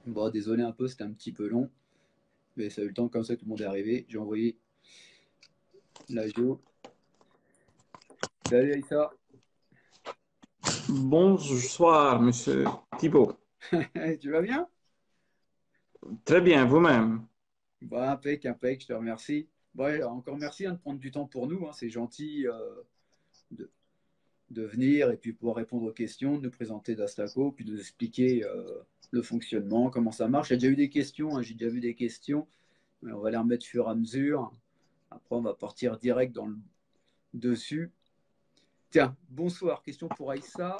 Bon, désolé un peu, c'était un petit peu long, mais ça a eu le temps, comme ça tout le monde est arrivé. J'ai envoyé la géo. Salut Aïssa. Bonsoir, monsieur Thibault. Tu vas bien? Très bien, vous-même. Bon, impec, impec, je te remercie. Bon, ouais, encore merci de prendre du temps pour nous, hein, c'est gentil de, de venir et puis pouvoir répondre aux questions, de nous présenter Dastaco, puis de nous expliquer le fonctionnement, comment ça marche. J'ai déjà eu des questions, hein, j'ai déjà vu des questions, mais on va les remettre au fur et à mesure. Après, on va partir direct dans le dessus. Tiens, bonsoir, question pour Aïssa.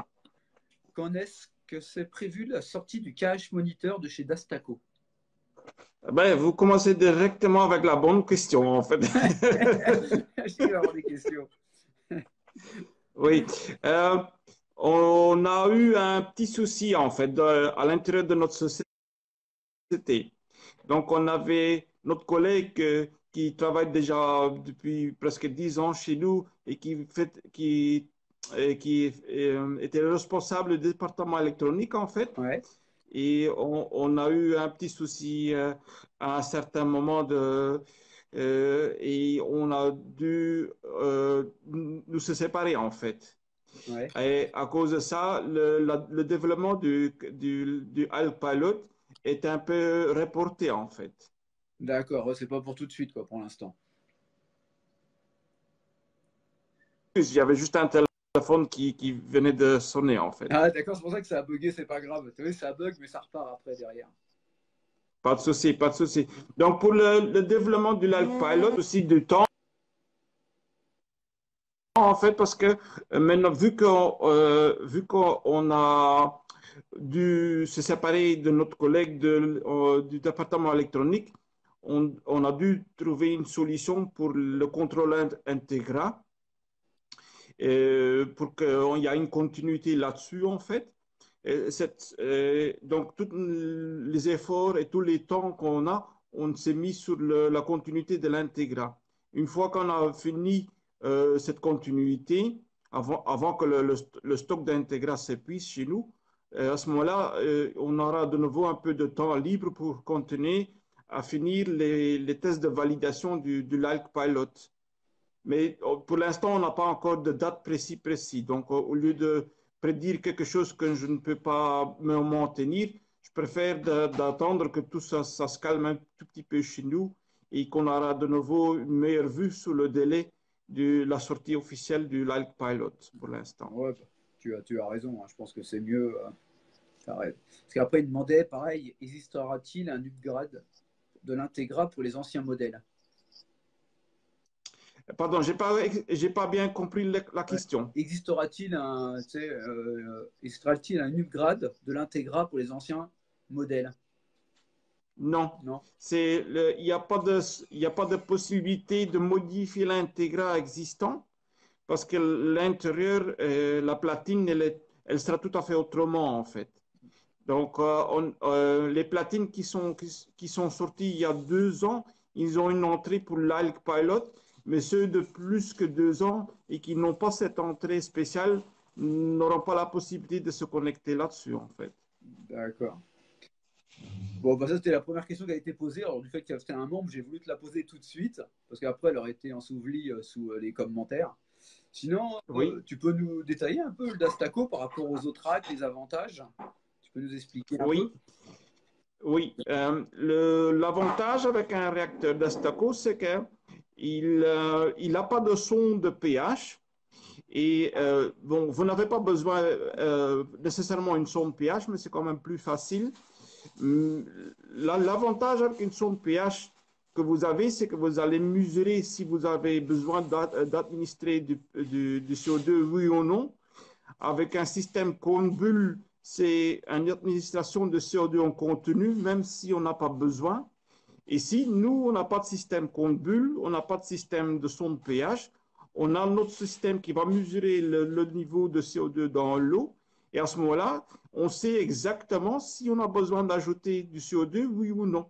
Quand est-ce que c'est prévu la sortie du cache moniteur de chez Dastaco? Ben, vous commencez directement avec la bonne question, en fait. Je sais qu'il va y avoir des questions. Oui. Euh, on a eu un petit souci, en fait, à l'intérieur de notre société. Donc, on avait notre collègue qui travaille déjà depuis presque 10 ans chez nous et qui était responsable du département électronique, en fait. Ouais, Et on a eu un petit souci à un certain moment et on a dû nous se séparer en fait. ouais. Et à cause de ça, le développement du Hulk Pilot est un peu reporté en fait. D'accord, ouais, c'est pas pour tout de suite, quoi, pour l'instant. Il y avait juste un téléphone qui venait de sonner en fait. Ah, d'accord, c'est pour ça que ça a bugué, c'est pas grave. Tu vois, ça bug, mais ça repart après derrière. Pas de souci, pas de souci. Donc pour le développement du Hulk Pilot, aussi du temps en fait, parce que maintenant, vu qu'on a dû se séparer de notre collègue du département électronique, on a dû trouver une solution pour le contrôle intégral, pour qu'il y ait une continuité là-dessus, en fait. Donc, tous les efforts et tous les temps qu'on a, on s'est mis sur la continuité de l'intégral. Une fois qu'on a fini cette continuité, avant que le stock d'intégral s'épuise chez nous, à ce moment-là, on aura de nouveau un peu de temps libre pour continuer à finir les tests de validation du Like Pilot. Mais pour l'instant, on n'a pas encore de date précise. Donc, au lieu de prédire quelque chose que je ne peux pas me maintenir, je préfère d'attendre que tout ça, ça se calme un tout petit peu chez nous et qu'on aura de nouveau une meilleure vue sur le délai de la sortie officielle du Light Pilot pour l'instant. Ouais, bah, tu as raison, hein, je pense que c'est mieux. Parce qu'après, il demandait, pareil, existera-t-il un upgrade de l'Integra pour les anciens modèles? Pardon, j'ai pas bien compris la Ouais. question. Existera-t-il un, tu sais, existera-t-il un upgrade de l'Integra pour les anciens modèles? Non, Non? il y a pas de possibilité de modifier l'intégral existant parce que l'intérieur, la platine, elle sera tout à fait autrement en fait. Donc, les platines qui sont sorties il y a 2 ans, ils ont une entrée pour l'Alc Pilot, mais ceux de plus que 2 ans et qui n'ont pas cette entrée spéciale n'auront pas la possibilité de se connecter là-dessus en fait. D'accord. Bon, bah ça, c'était la première question qui a été posée. Alors, du fait qu'il y avait un membre, j'ai voulu te la poser tout de suite, parce qu'après, elle aurait été ensevelie sous les commentaires. Sinon, Oui, tu peux nous détailler un peu le Dastaco par rapport aux autres racks, les avantages? Tu peux nous expliquer un peu? oui. Oui, l'avantage avec un réacteur d'Astaco, c'est qu'il n'a pas de son de pH. Et bon, vous n'avez pas besoin nécessairement une sonde pH, mais c'est quand même plus facile. Hum, L'avantage avec une sonde pH que vous avez, c'est que vous allez mesurer si vous avez besoin d'administrer du CO2, oui ou non. Avec un système Cornbull, c'est une administration de CO2 en contenu, même si on n'a pas besoin. Ici, nous, on n'a pas de système Cornbull, on n'a pas de système de sonde pH. On a notre système qui va mesurer le niveau de CO2 dans l'eau. Et à ce moment-là, on sait exactement si on a besoin d'ajouter du CO2, oui ou non.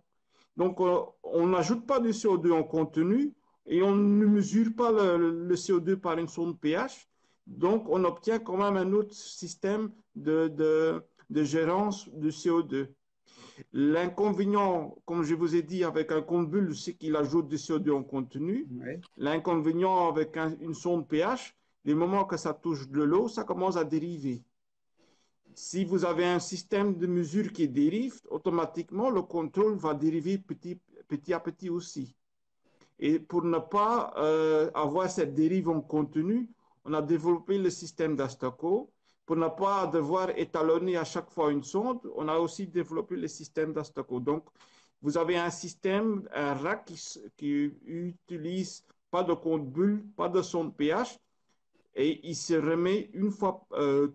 Donc, on n'ajoute pas du CO2 en contenu et on ne mesure pas le CO2 par une sonde pH. Donc, on obtient quand même un autre système de gérance du CO2. L'inconvénient, comme je vous ai dit, avec un compte-bulle, c'est qu'il ajoute du CO2 en continu. Ouais. L'inconvénient avec une sonde pH, du moment que ça touche de l'eau, ça commence à dériver. Si vous avez un système de mesure qui dérive, automatiquement, le contrôle va dériver petit à petit aussi. Et pour ne pas avoir cette dérive en continu, on a développé le système d'Astaco. Pour ne pas devoir étalonner à chaque fois une sonde, on a aussi développé le système d'Astaco. Donc, vous avez un système, un rack qui utilise pas de compte-bulle, pas de sonde pH, et il se remet une fois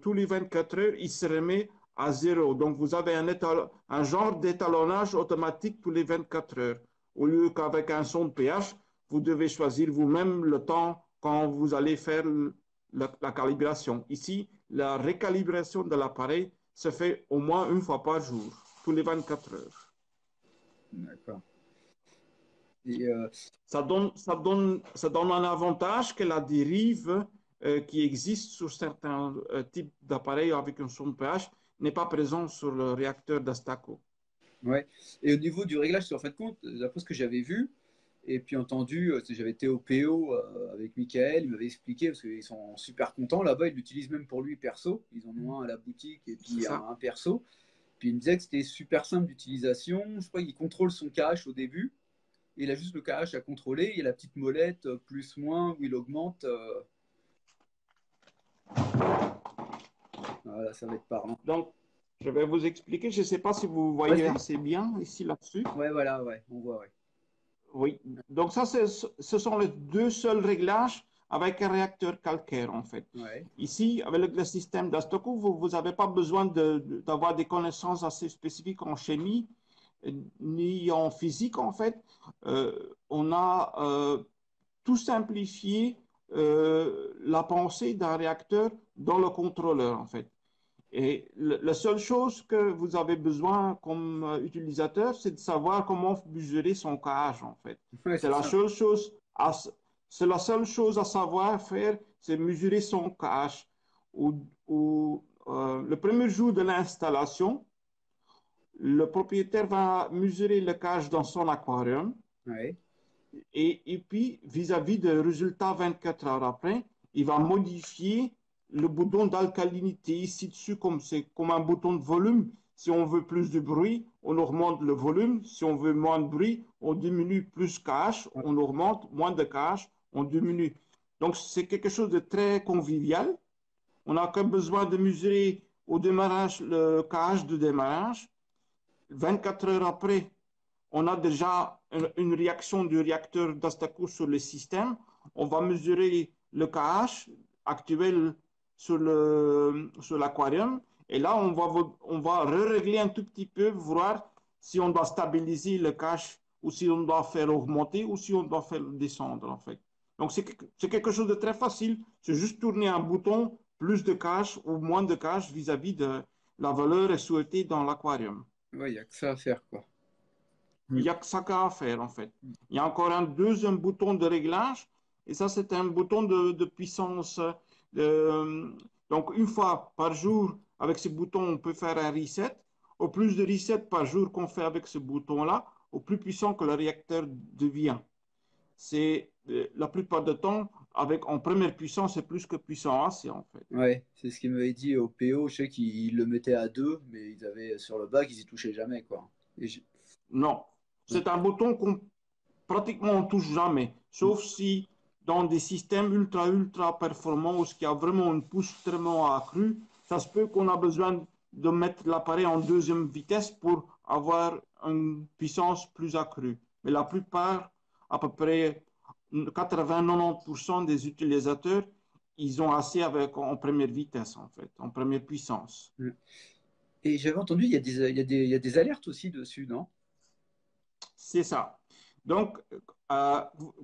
tous les 24 heures, il se remet à zéro. Donc, vous avez un genre d'étalonnage automatique tous les 24 heures. Au lieu qu'avec un son de pH, vous devez choisir vous-même le temps quand vous allez faire la calibration. Ici, la récalibration de l'appareil se fait au moins une fois par jour, tous les 24 heures. D'accord. Et, Ça donne un avantage que la dérive qui existe sur certains types d'appareils avec un son de pH n'est pas présente sur le réacteur d'Astaco. ouais. Et au niveau du réglage, en fait, compte, d'après ce que j'avais vu, et puis entendu, j'avais été au PO avec Michael, il m'avait expliqué, parce qu'ils sont super contents là-bas, ils l'utilisent même pour lui perso, ils en ont un à la boutique et puis un perso. Puis il me disait que c'était super simple d'utilisation, je crois qu'il contrôle son cache au début, et il a juste le cache à contrôler, il y a la petite molette plus-moins où il augmente. Voilà, ça va être parlant. Donc, je vais vous expliquer, je ne sais pas si vous voyez Vas-y. assez bien ici là-dessus. Ouais, voilà, ouais, on voit, ouais. Oui, donc ça, ce sont les deux seuls réglages avec un réacteur calcaire, en fait. Ouais. Ici, avec le système d'Astoco, vous n'avez pas besoin d'avoir des connaissances assez spécifiques en chimie ni en physique, en fait. On a tout simplifié la pensée d'un réacteur dans le contrôleur, en fait. Et la seule chose que vous avez besoin comme utilisateur, c'est de savoir comment mesurer son KH, en fait. Ouais, C'est c'est la ça. seule chose c'est la seule chose à savoir faire, c'est mesurer son KH. Le premier jour de l'installation, le propriétaire va mesurer le KH dans son aquarium. Ouais. Et puis, vis-à-vis des résultats 24 heures après, il va modifier le bouton d'alcalinité ici dessus, comme c'est comme un bouton de volume. Si on veut plus de bruit, on augmente le volume. Si on veut moins de bruit, on diminue plus KH, on augmente, moins de KH, on diminue. Donc, c'est quelque chose de très convivial. On n'a que besoin de mesurer au démarrage le KH de démarrage. 24 heures après, on a déjà une réaction du réacteur d'Astaco sur le système. On va mesurer le KH actuel sur l'aquarium. Et là, on va régler un tout petit peu, voir si on doit stabiliser le KH ou si on doit faire augmenter ou si on doit faire descendre, en fait. Donc, c'est quelque chose de très facile. C'est juste tourner un bouton, plus de KH ou moins de KH vis-à-vis de la valeur souhaitée dans l'aquarium. Ouais, il n'y a que ça à faire, quoi. Il n'y a que ça qu'à faire, en fait. Il y a encore un deuxième bouton de réglage, et ça, c'est un bouton de puissance. Donc, une fois par jour, avec ce bouton, on peut faire un reset. Au plus de reset par jour qu'on fait avec ce bouton-là, au plus puissant que le réacteur devient. C'est la plupart du temps, en première puissance, c'est plus que puissant assez, en fait. Ouais, c'est ce qu'il m'avait dit au PO. Je sais qu'ils le mettaient à 2, mais ils avaient sur le bac, ils y touchaient jamais, quoi. Non, Ouais. c'est un bouton qu'on pratiquement on touche jamais, sauf si dans des systèmes ultra performants où il y a vraiment une pousse tellement accrue, ça se peut qu'on a besoin de mettre l'appareil en deuxième vitesse pour avoir une puissance plus accrue. Mais la plupart, à peu près 80-90% des utilisateurs, ils ont assez en première vitesse, en fait, en première puissance. Et j'avais entendu, il y a des alertes aussi dessus, non? C'est ça. Donc,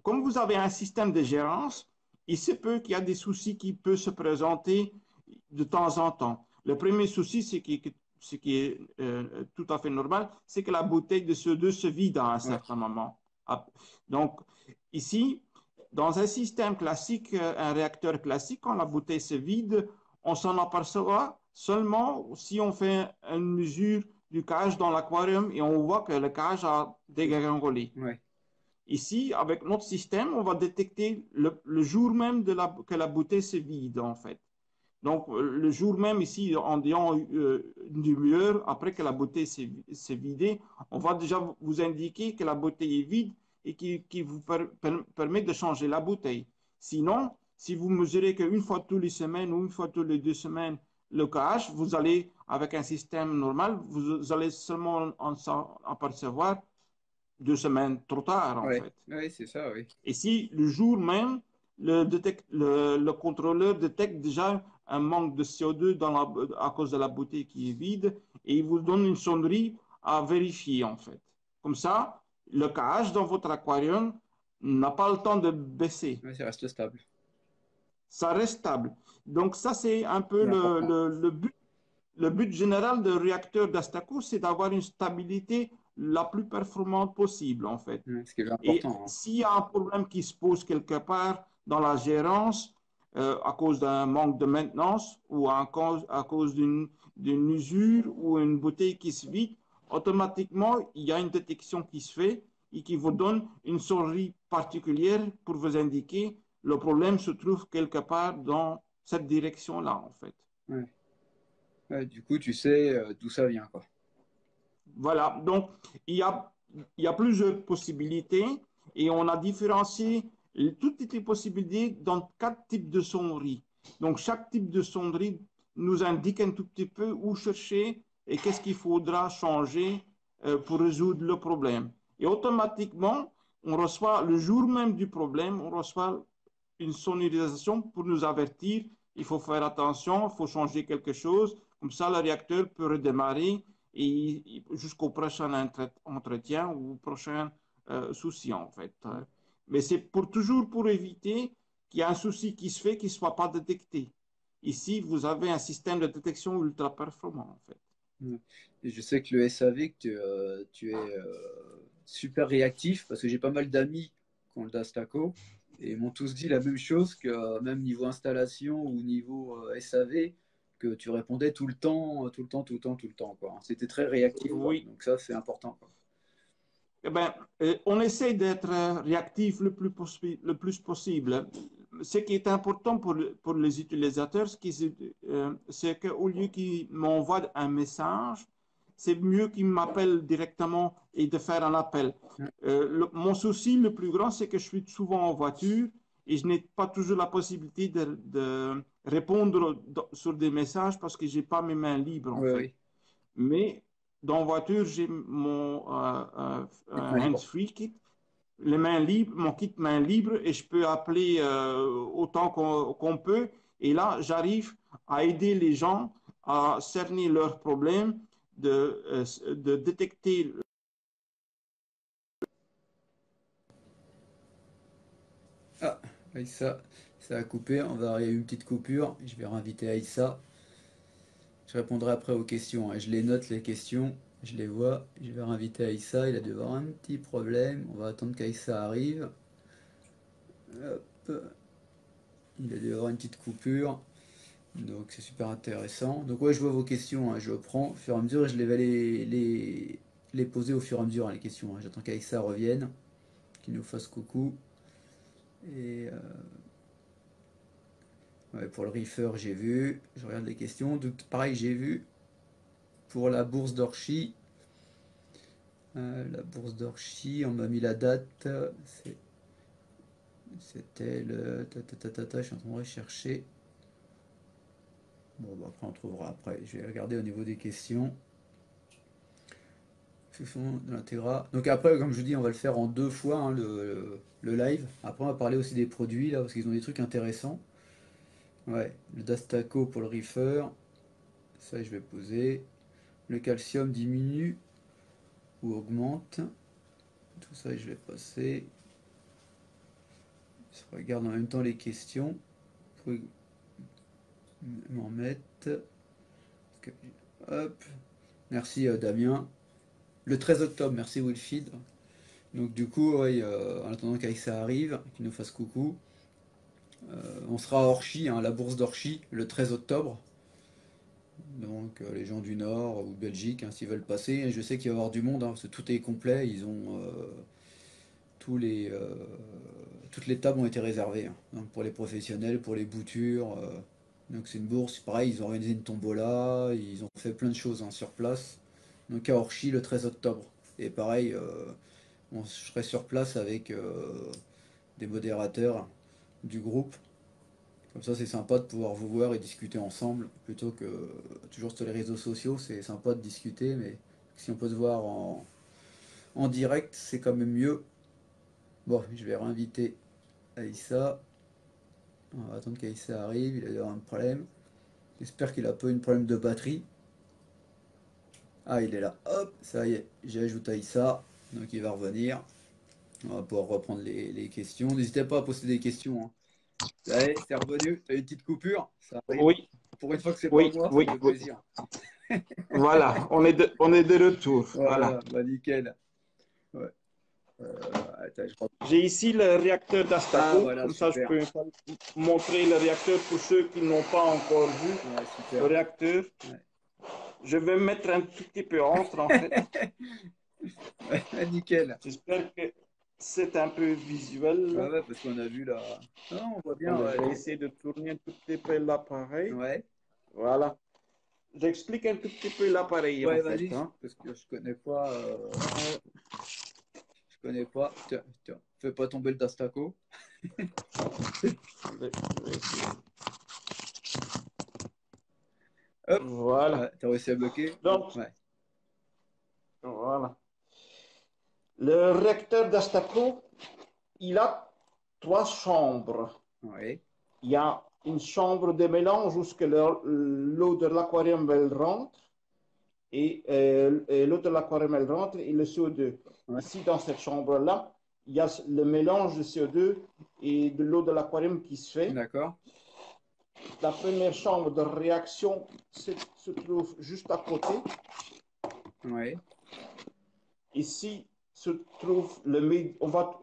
comme vous avez un système de gérance, il se peut qu'il y a des soucis qui peuvent se présenter de temps en temps. Le premier souci, ce qui est tout à fait normal, c'est que la bouteille de CO2 se vide à un Ouais. certain moment. Donc, ici, dans un système classique, un réacteur classique, quand la bouteille se vide, on s'en aperçoit seulement si on fait une mesure du KH dans l'aquarium et on voit que le KH a dégringolé. Ouais. Ici, avec notre système, on va détecter le jour même que la bouteille se vide, en fait. Donc, le jour même, ici, en disant une demi-heure après que la bouteille s'est vidée, on va déjà vous indiquer que la bouteille est vide et qui vous permet de changer la bouteille. Sinon, si vous mesurez qu'une fois toutes les semaines ou une fois toutes les 2 semaines le KH, vous allez, avec un système normal, vous allez seulement en apercevoir 2 semaines trop tard, en Ouais, fait. ouais, c'est ça, oui. Et si le jour même, le contrôleur détecte déjà un manque de CO2 à cause de la bouteille qui est vide et il vous donne une sonnerie à vérifier, en fait. Comme ça, le KH dans votre aquarium n'a pas le temps de baisser. Ouais, ça reste stable. Ça reste stable. Donc ça, c'est un peu C'est important. le but. Le but général d'un réacteur d'Astaco, c'est d'avoir une stabilité la plus performante possible, en fait. Ce qui est Et important, hein. s'il y a un problème qui se pose quelque part dans la gérance, à cause d'un manque de maintenance ou à cause d'une usure ou une bouteille qui se vide, automatiquement, il y a une détection qui se fait et qui vous donne une sonnerie particulière pour vous indiquer le problème se trouve quelque part dans cette direction-là, en fait. Ouais. Ouais, du coup, tu sais d'où ça vient, quoi. Voilà, donc il y a, il y a plusieurs possibilités et on a différencié toutes les possibilités dans 4 types de sonneries. Donc chaque type de sonnerie nous indique un tout petit peu où chercher et qu'est-ce qu'il faudra changer pour résoudre le problème. Et automatiquement, on reçoit le jour même du problème, on reçoit une sonorisation pour nous avertir, il faut faire attention, il faut changer quelque chose, comme ça le réacteur peut redémarrer et jusqu'au prochain entretien ou prochain souci en fait. Mais c'est toujours pour éviter qu'il y ait un souci qui se fait qui ne soit pas détecté. Ici, vous avez un système de détection ultra performant en fait. Et je sais que le SAV, que tu es super réactif parce que j'ai pas mal d'amis qui ont le Dastaco et ils m'ont tous dit la même chose que même niveau installation ou niveau SAV, que tu répondais tout le temps, tout le temps, tout le temps, tout le temps, quoi. C'était très réactif, quoi. Oui, Donc ça, c'est important, quoi. eh ben, on essaie d'être réactif le plus possible. Ce qui est important pour les utilisateurs, c'est qu'au lieu qu'ils m'envoient un message, c'est mieux qu'ils m'appellent directement et de faire un appel. Mon souci le plus grand, c'est que je suis souvent en voiture et je n'ai pas toujours la possibilité de répondre sur des messages parce que je n'ai pas mes mains libres, en Oui, fait. oui. Mais dans la voiture, j'ai mon Main libre. hands-free kit, les mains libres, mon kit main libre, et je peux appeler autant qu'on peut. Et là, j'arrive à aider les gens à cerner leurs problèmes, de détecter. Ah, Aïssa, ça a coupé. Il y a eu une petite coupure. Je vais réinviter Aïssa. Je répondrai après aux questions, hein. Je les note, les questions. Je les vois. Je vais réinviter Aïssa. Il a dû avoir un petit problème. On va attendre qu'Aïssa arrive. Hop. Il a dû avoir une petite coupure. Donc c'est super intéressant. Donc ouais, je vois vos questions, hein. Je prends au fur et à mesure et je vais les poser au fur et à mesure, hein, les questions, hein. J'attends qu'Aïssa revienne, qu'il nous fasse coucou. Et ouais, pour le reefer, j'ai vu. Je regarde les questions. Donc, pareil, j'ai vu. Pour la bourse d'Orchi. La bourse d'Orchi, on m'a mis la date. C'était le. Je suis en train de rechercher. Bon, bah, après, on trouvera après. Je vais regarder au niveau des questions. De l'Integra. Donc après, comme je vous dis, on va le faire en 2 fois, hein, le live. Après, on va parler aussi des produits, là, parce qu'ils ont des trucs intéressants. Ouais, le Dastaco pour le reefer. Ça, je vais poser. Le calcium diminue ou augmente. Tout ça, je vais passer. Je regarde en même temps les questions. Vous pouvez m'en mettre. Hop. Merci Damien. Le 13 octobre, merci Wilfried. Donc du coup, ouais, en attendant qu'Aïssa arrive, qu'il nous fasse coucou, on sera à Orchi, hein, la bourse d'Orchi, le 13 octobre. Donc les gens du Nord ou de Belgique, hein, s'ils veulent passer, et je sais qu'il va y avoir du monde, hein, parce que tout est complet, ils ont tous toutes les tables ont été réservées, hein. Donc pour les professionnels, pour les boutures. Donc c'est une bourse, pareil, ils ont organisé une tombola, ils ont fait plein de choses, hein, sur place. Donc à Orchy le 13 octobre. Et pareil, je serai sur place avec des modérateurs du groupe. Comme ça, c'est sympa de pouvoir vous voir et discuter ensemble, plutôt que toujours sur les réseaux sociaux, c'est sympa de discuter, mais si on peut se voir en direct, c'est quand même mieux. Bon, je vais réinviter Aïssa. On va attendre qu'Aïssa arrive, il a eu un problème. J'espère qu'il a pas eu un problème de batterie. Ah, il est là. Hop, ça y est, j'ai ajouté Aïssa. Donc il va revenir. On va pouvoir reprendre les questions. N'hésitez pas à poser des questions, hein. Allez, c'est revenu. T'as eu une petite coupure, ça arrive. Oui, Pour une fois que c'est pas oui, moi, ça oui, me fait oui. plaisir. Voilà, on est de retour. Voilà. Voilà, bah nickel. Ouais. Attends, J'ai ici le réacteur Ah d'Astaco, voilà, comme ça je super. peux montrer le réacteur pour ceux qui n'ont pas encore vu Ouais, le super. réacteur. Ouais. Je vais mettre un tout petit peu entre en fait. Ouais, nickel. J'espère que c'est un peu Ouais, visuel. ouais, parce qu'on a vu là. Ah, on voit bien, Attendez, ouais. je vais essayer de tourner un tout petit peu l'appareil. Ouais, Voilà. J'explique un tout petit peu l'appareil en ouais, fait, vas-y, hein. parce que je connais pas. Tiens, tiens, fais pas tomber le Dastaco. Je vais essayer. Hop, Voilà. ouais, t'as réussi à bloquer? Donc, Ouais, voilà. Le réacteur d'Astaco, il a trois chambres. ouais, Il y a une chambre de mélange où l'eau de l'aquarium elle rentre et l'eau de l'aquarium elle rentre et le CO2. ouais, Ici, dans cette chambre-là, il y a le mélange de CO2 et de l'eau de l'aquarium qui se fait. d'accord. La première chambre de réaction se trouve juste à côté. Ouais, Ici se trouve on va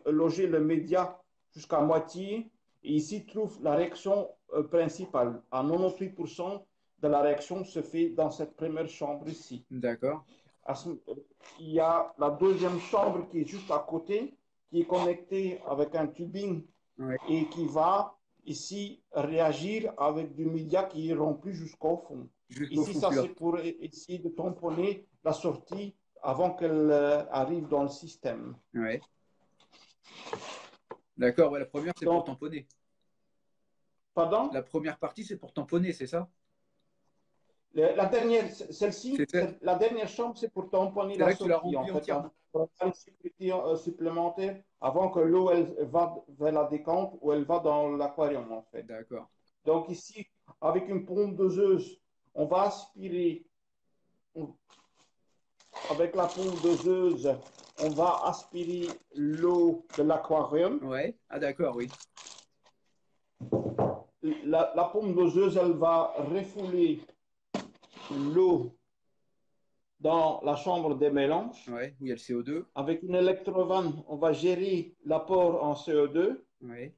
loger le média jusqu'à moitié. Et ici trouve la réaction principale. À 98% de la réaction se fait dans cette première chambre ici. d'accord. Il y a la deuxième chambre qui est juste à côté, qui est connectée avec un tubing Ouais, et qui va ici réagir avec du média qui est rempli jusqu'au fond. jusqu'au Ici, fond ça celui-là. c'est pour essayer de tamponner la sortie avant qu'elle arrive dans le système. Ouais, d'accord. Ouais, la première, c'est pour Donc, tamponner. pardon, La première partie, c'est pour tamponner, c'est ça? la dernière, celle-ci, C'est la dernière chambre, c'est pour tamponner c'est la vrai que tu l'as sortie, en rempli fait, entièrement. pour avoir une sécurité supplémentaire avant que l'eau elle va vers la décante ou elle va dans l'aquarium, en fait. D'accord. Donc ici, avec une pompe doseuse, on va aspirer, avec la pompe doseuse, on va aspirer l'eau de l'aquarium. Ouais. Ah d'accord, oui. La pompe doseuse, elle va refouler l'eau dans la chambre des mélanges. Ouais, où il y a le CO2. Avec une électrovanne, on va gérer l'apport en CO2. Ouais,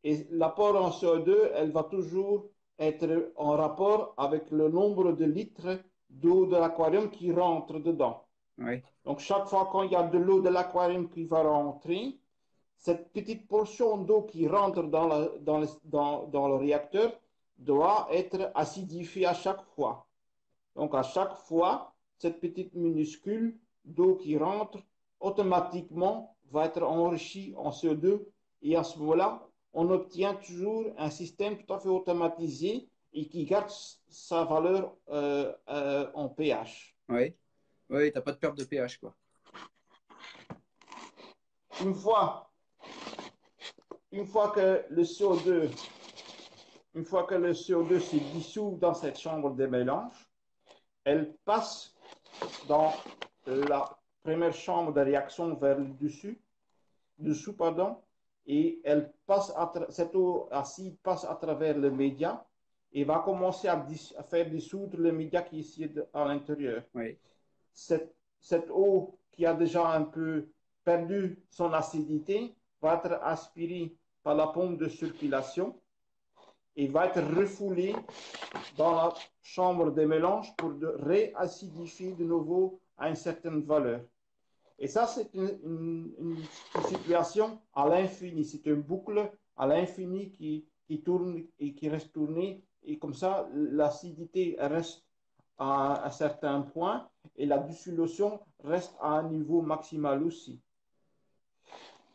Et l'apport en CO2, elle va toujours être en rapport avec le nombre de litres d'eau de l'aquarium qui rentre dedans. ouais, Donc, chaque fois qu'il y a de l'eau de l'aquarium qui va rentrer, cette petite portion d'eau qui rentre dans le réacteur doit être acidifiée à chaque fois. Donc, à chaque fois, cette petite minuscule d'eau qui rentre automatiquement va être enrichie en CO2 et à ce moment-là, on obtient toujours un système tout à fait automatisé et qui garde sa valeur en pH. ouais. Ouais, t'as pas de perte de pH, quoi. Une fois, une fois que le CO2, une fois que le CO2 se dissout dans cette chambre de mélange, elle passe dans la première chambre de réaction vers le dessous pardon, et cette eau acide passe à travers le média et va commencer à faire dissoudre le média qui est ici à l'intérieur. Ouais, Cette eau qui a déjà un peu perdu son acidité va être aspirée par la pompe de circulation et va être refoulé dans la chambre de mélange pour réacidifier de nouveau à une certaine valeur. Et ça, c'est une situation à l'infini. C'est une boucle à l'infini qui tourne et qui reste tournée. Et comme ça, l'acidité reste à un certain point et la dissolution reste à un niveau maximal aussi.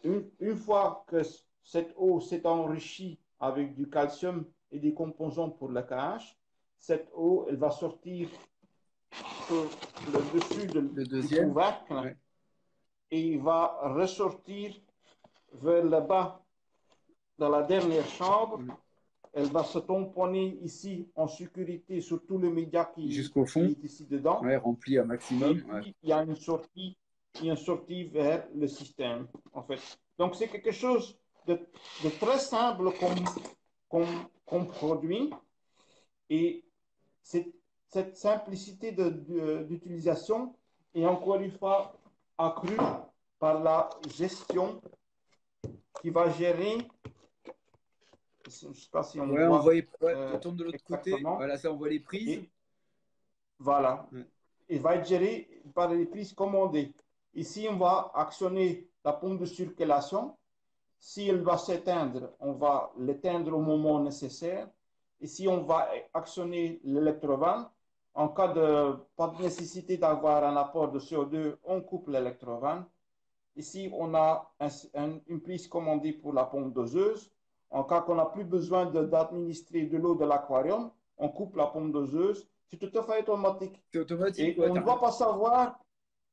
Une fois que cette eau s'est enrichie avec du calcium et des composants pour le KH, cette eau, elle va sortir sur le dessus du couvercle, ouais, et il va ressortir vers le bas dans la dernière chambre. Elle va se tamponner ici en sécurité sur tout le média qui est ici dedans. Ouais, rempli à maximum. Et puis, il y a une sortie vers le système, en fait. Donc, c'est quelque chose de très simple comme produit. Et cette simplicité d'utilisation est encore une fois accrue par la gestion qui va gérer. Je ne sais pas si on voit. On voit, on tourne de l'autre côté. Voilà, ça, on voit les prises. Et, voilà. Ouais. Il va être géré par les prises commandées. Ici, on va actionner la pompe de circulation. Si elle va s'éteindre, on va l'éteindre au moment nécessaire. Ici, on va actionner l'électrovanne. En cas de pas de nécessité d'avoir un apport de CO2, on coupe l'électrovanne. Ici, on a une prise commandée pour la pompe doseuse. En cas qu'on n'a plus besoin d'administrer de l'eau de l'aquarium, on coupe la pompe doseuse. C'est tout à fait automatique. C'est automatique. Et on ne va pas savoir,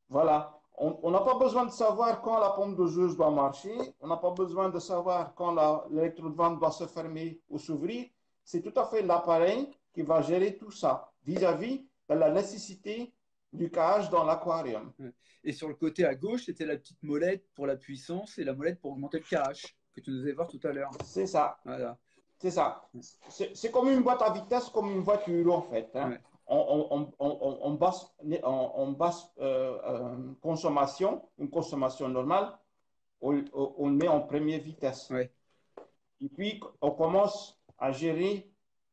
voilà, on n'a pas besoin de savoir quand la pompe doseuse doit marcher. On n'a pas besoin de savoir quand l'électrovanne doit se fermer ou s'ouvrir. C'est tout à fait l'appareil qui va gérer tout ça vis-à-vis de la nécessité du KH dans l'aquarium. Et sur le côté à gauche, c'était la petite molette pour la puissance et la molette pour augmenter le KH que tu nous avais voir tout à l'heure. C'est ça. Voilà. C'est ça. C'est comme une boîte à vitesse, comme une voiture en fait. Hein. Ouais. On basse consommation, une consommation normale, on met en première vitesse. Ouais. Et puis, on commence à gérer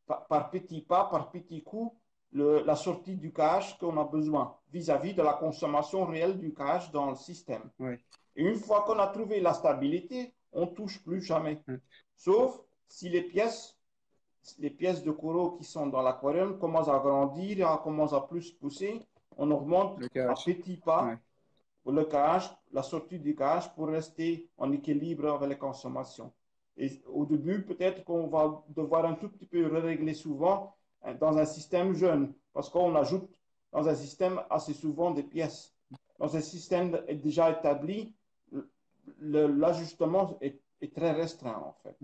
par petits pas, par petits coups, la sortie du KH qu'on a besoin vis-à-vis de la consommation réelle du KH dans le système. Ouais. Et une fois qu'on a trouvé la stabilité, on ne touche plus jamais. Ouais. Sauf si les pièces de coraux qui sont dans l'aquarium commencent à grandir, commencent à plus pousser, on augmente à petits pas le KH, la sortie du KH pour rester en équilibre avec les consommations. Et au début, peut-être qu'on va devoir un tout petit peu régler souvent dans un système jeune, parce qu'on ajoute dans un système assez souvent des pièces. Dans un système déjà établi, l'ajustement est très restreint en fait.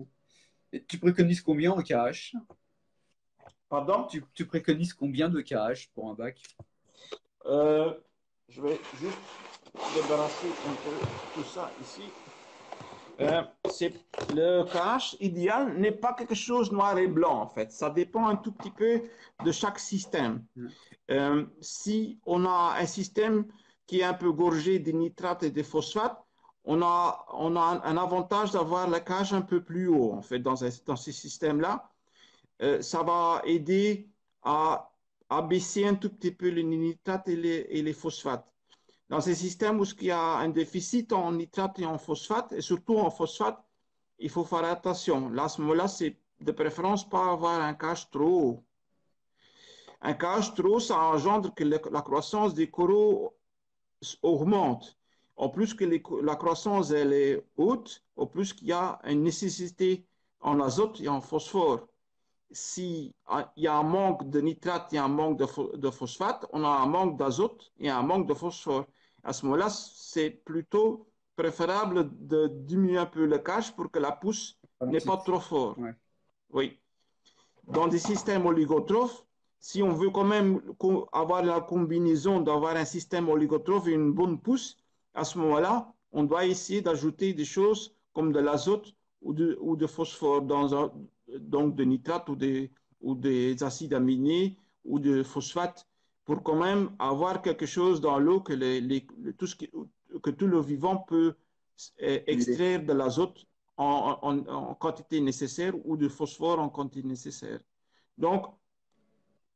Et tu préconises combien en KH? Pardon? Tu préconises combien de KH pour un bac? Je vais juste débarrasser un peu tout ça ici. Le KH idéal n'est pas quelque chose noir et blanc en fait. Ça dépend un tout petit peu de chaque système. Si on a un système qui est un peu gorgé de nitrates et de phosphates, on a un avantage d'avoir le KH un peu plus haut en fait dans ces systèmes-là. Ça va aider à baisser un tout petit peu les nitrates et les phosphates. Dans ces systèmes où il y a un déficit en nitrate et en phosphate, et surtout en phosphate, il faut faire attention. Là, à ce moment-là, c'est de préférence pas avoir un KH trop haut. Un KH trop haut, ça engendre que la croissance des coraux augmente. En plus que la croissance elle est haute, au plus qu'il y a une nécessité en azote et en phosphore. S'il y a un manque de nitrate et un manque de phosphate, on a un manque d'azote et un manque de phosphore. À ce moment-là, c'est plutôt préférable de diminuer un peu le KH pour que la pousse n'est pas trop forte. Ouais. Oui. Dans des systèmes oligotrophes, si on veut quand même avoir la combinaison d'avoir un système oligotrophe et une bonne pousse, à ce moment-là, on doit essayer d'ajouter des choses comme de l'azote ou de phosphore, donc de nitrate ou des acides aminés ou de phosphate, pour quand même avoir quelque chose dans l'eau que tout le vivant peut extraire de l'azote en quantité nécessaire ou de phosphore en quantité nécessaire. Donc,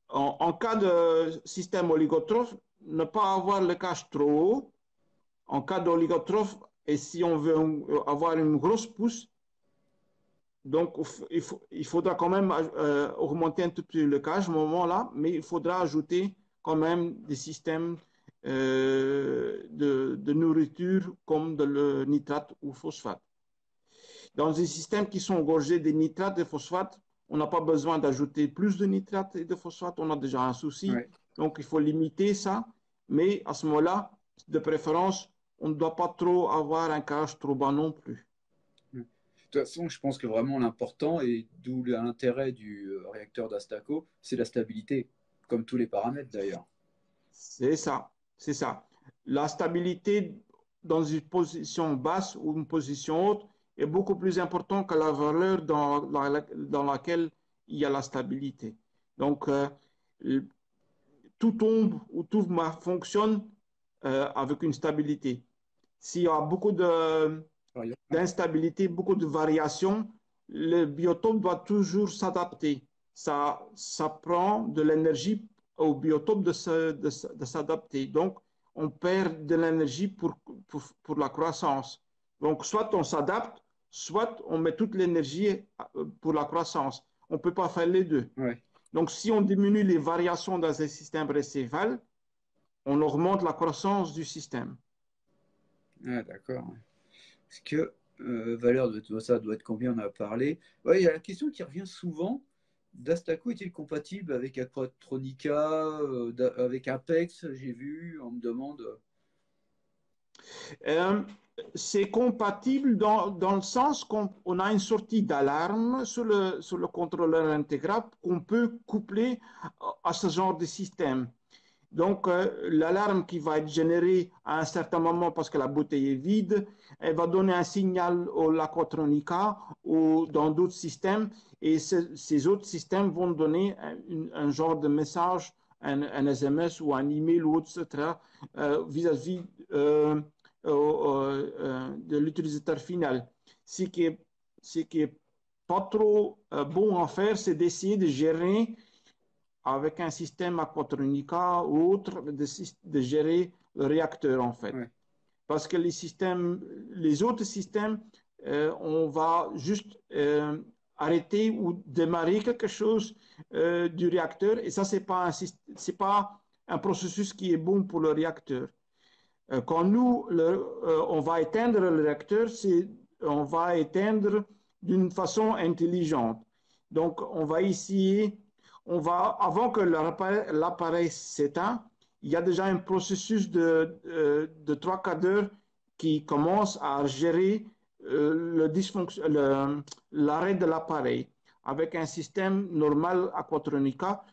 en cas de système oligotrophe, ne pas avoir le pH trop haut. En cas d'oligotrophe, et si on veut avoir une grosse pousse, donc il faudra quand même augmenter un tout petit peu le pH à ce moment-là, mais il faudra ajouter quand même des systèmes de nourriture comme le nitrate ou phosphate. Dans des systèmes qui sont gorgés de nitrate et de phosphate, on n'a pas besoin d'ajouter plus de nitrate et de phosphate, on a déjà un souci. Ouais. Donc, il faut limiter ça. Mais à ce moment-là, de préférence, on ne doit pas trop avoir un pH trop bas non plus. De toute façon, je pense que vraiment l'important, et d'où l'intérêt du réacteur d'Astaco, c'est la stabilité, comme tous les paramètres d'ailleurs. C'est ça, c'est ça. La stabilité dans une position basse ou une position haute est beaucoup plus importante que la valeur dans laquelle il y a la stabilité. Donc, tout tombe ou tout fonctionne avec une stabilité. S'il y a beaucoup d'instabilité, beaucoup de variations, le biotope doit toujours s'adapter. Ça prend de l'énergie au biotope de s'adapter. Donc, on perd de l'énergie pour la croissance. Donc, soit on s'adapte, soit on met toute l'énergie pour la croissance. On ne peut pas faire les deux. Ouais. Donc, si on diminue les variations dans un système récéphale, on augmente la croissance du système. Ah, d'accord. Est-ce que valeur de tout ça doit être combien? On a parlé. Ouais, il y a la question qui revient souvent. D'Astaco est-il compatible avec Aquatronica, avec Apex? J'ai vu, on me demande. Euh, c'est compatible dans le sens qu'on a une sortie d'alarme sur le contrôleur intégral qu'on peut coupler à ce genre de système. Donc, l'alarme qui va être générée à un certain moment parce que la bouteille est vide, elle va donner un signal au Aquatronica ou dans d'autres systèmes et ces autres systèmes vont donner un genre de message, un SMS ou un email ou autre, etc., vis-à-vis de l'utilisateur final. Ce qui est pas trop bon à faire, c'est d'essayer de gérer avec un système Aquatronica ou autre, de gérer le réacteur en fait. Ouais. Parce que les autres systèmes, on va juste arrêter ou démarrer quelque chose du réacteur et ça, c'est pas un processus qui est bon pour le réacteur. Quand nous, on va éteindre le réacteur, on va éteindre d'une façon intelligente. Donc, on va essayer, avant que l'appareil s'éteint, il y a déjà un processus de 3-4 heures qui commence à gérer l'arrêt de l'appareil. Avec un système normal Aquatronica,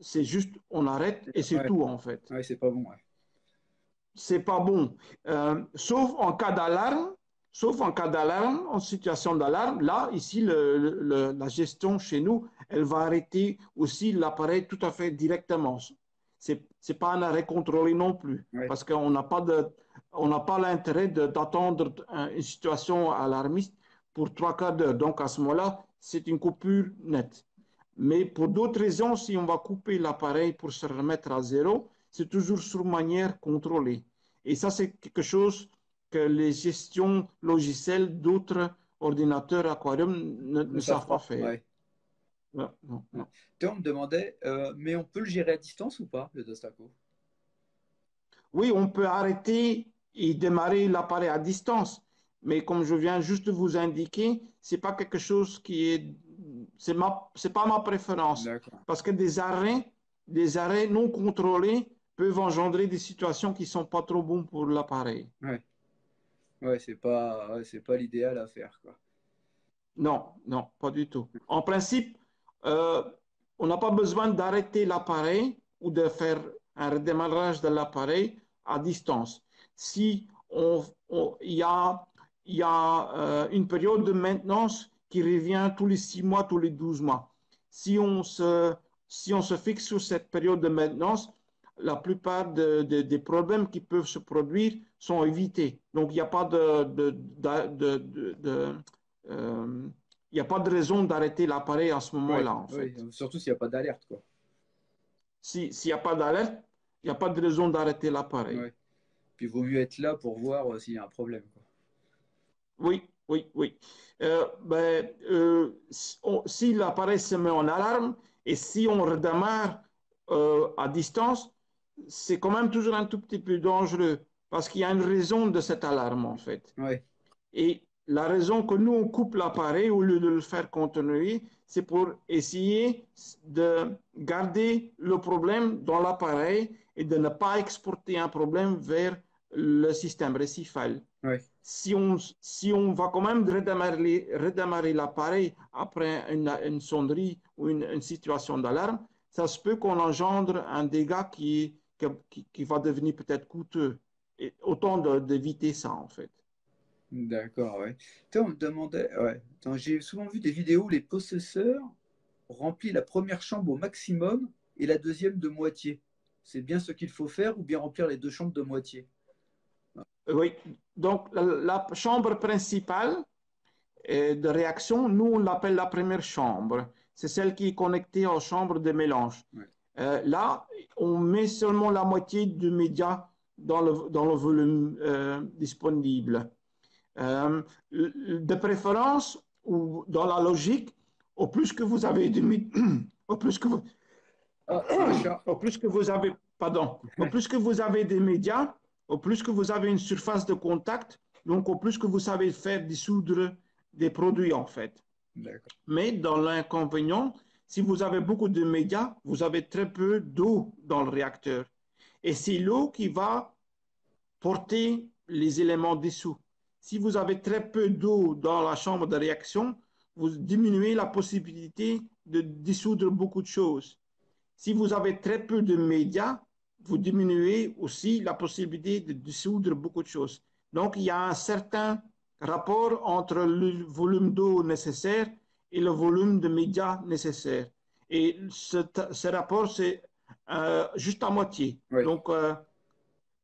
c'est juste on arrête et c'est Ouais. tout en fait. Ouais, c'est pas bon. Ouais. C'est pas bon. Sauf en cas d'alarme, en situation d'alarme, là, ici, la gestion chez nous, elle va arrêter aussi l'appareil tout à fait directement. C'est pas un arrêt contrôlé non plus, Ouais. parce qu'on n'a pas l'intérêt d'attendre une situation alarmiste pour 3 quarts d'heure. Donc, à ce moment-là, c'est une coupure nette. Mais pour d'autres raisons, si on va couper l'appareil pour se remettre à zéro, c'est toujours sur manière contrôlée. Et ça, c'est quelque chose que les gestions logicielles d'autres ordinateurs aquarium ne savent pas faire. Ouais. Non, non, Ouais. non. On me demandait, mais on peut le gérer à distance ou pas, le Dostaco? Oui, on peut arrêter et démarrer l'appareil à distance, mais comme je viens juste de vous indiquer, c'est pas quelque chose c'est pas ma préférence, D'accord. parce que des arrêts non contrôlés peuvent engendrer des situations qui sont pas trop bonnes pour l'appareil. Ouais. Ouais, c'est pas l'idéal à faire, quoi. Non, non, pas du tout. En principe, euh, on n'a pas besoin d'arrêter l'appareil ou de faire un redémarrage de l'appareil à distance. Si il y a une période de maintenance qui revient tous les 6 mois, tous les 12 mois. Si on se fixe sur cette période de maintenance, la plupart des problèmes qui peuvent se produire sont évités. Donc, il n'y a pas il n'y a pas de raison d'arrêter l'appareil à ce Oui, moment-là, en oui. fait. Surtout s'il n'y a pas d'alerte, quoi. S'il n'y a pas d'alerte, il n'y a pas de raison d'arrêter l'appareil. Ouais. Puis il vaut mieux être là pour voir s'il y a un problème, quoi. Oui, oui, oui. Si l'appareil se met en alarme et si on redémarre à distance, c'est quand même toujours un tout petit peu dangereux parce qu'il y a une raison de cette alarme, en fait. Ouais. Et la raison que nous, on coupe l'appareil au lieu de le faire continuer, c'est pour essayer de garder le problème dans l'appareil et de ne pas exporter un problème vers le système récifal. Ouais. Si on va quand même redémarrer l'appareil après une sonnerie ou une situation d'alarme, ça se peut qu'on engendre un dégât qui va devenir peut-être coûteux. Et autant d'éviter ça, en fait. D'accord, ouais. Toi, on me demandait, ouais. Attends, j'ai souvent vu des vidéos où les possesseurs remplissent la première chambre au maximum et la deuxième de moitié. C'est bien ce qu'il faut faire ou bien remplir les deux chambres de moitié? Oui, donc la chambre principale de réaction, nous on l'appelle la première chambre. C'est celle qui est connectée aux chambres de mélange. Ouais. Là, on met seulement la moitié du média dans le volume disponible. De préférence, ou dans la logique, au plus que vous avez de au plus que vous, Ah, c'est un chat. au plus que vous avez, pardon, au plus que vous avez des médias, au plus que vous avez une surface de contact, donc au plus que vous savez faire dissoudre des produits en fait. D'accord. Mais dans l'inconvénient, si vous avez beaucoup de médias, vous avez très peu d'eau dans le réacteur. Et c'est l'eau qui va porter les éléments dissous. Si vous avez très peu d'eau dans la chambre de réaction, vous diminuez la possibilité de dissoudre beaucoup de choses. Si vous avez très peu de médias, vous diminuez aussi la possibilité de dissoudre beaucoup de choses. Donc, il y a un certain rapport entre le volume d'eau nécessaire et le volume de médias nécessaire. Et ce rapport, c'est juste à moitié. Oui. Donc,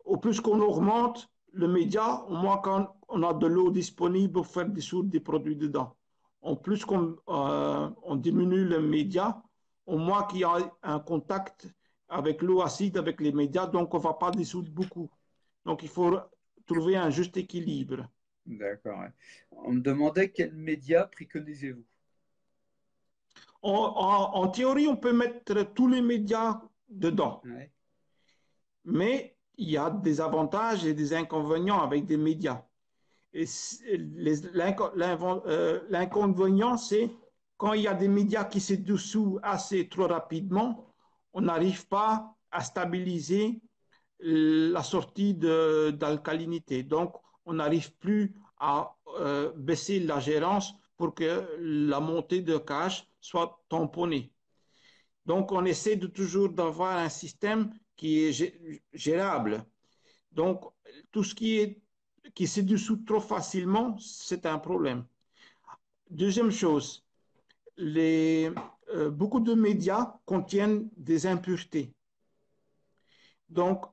au plus qu'on augmente le média, au moins qu'on a de l'eau disponible pour faire dissoudre des produits dedans. En plus qu'on on diminue le média, au moins qu'il y a un contact avec l'eau acide, avec les médias, donc on ne va pas dissoudre beaucoup. Donc il faut trouver un juste équilibre. D'accord, ouais. On me demandait quels médias préconisez-vous? En théorie, on peut mettre tous les médias dedans, Ouais. mais il y a des avantages et des inconvénients avec des médias. L'inconvénient, c'est quand il y a des médias qui se dissouent assez trop rapidement, on n'arrive pas à stabiliser la sortie d'alcalinité. Donc, on n'arrive plus à baisser la gérance pour que la montée de cache soit tamponnée. Donc, on essaie de toujours d'avoir un système qui est gérable. Donc, tout ce qui se dissout trop facilement, c'est un problème. Deuxième chose, beaucoup de médias contiennent des impuretés. Donc,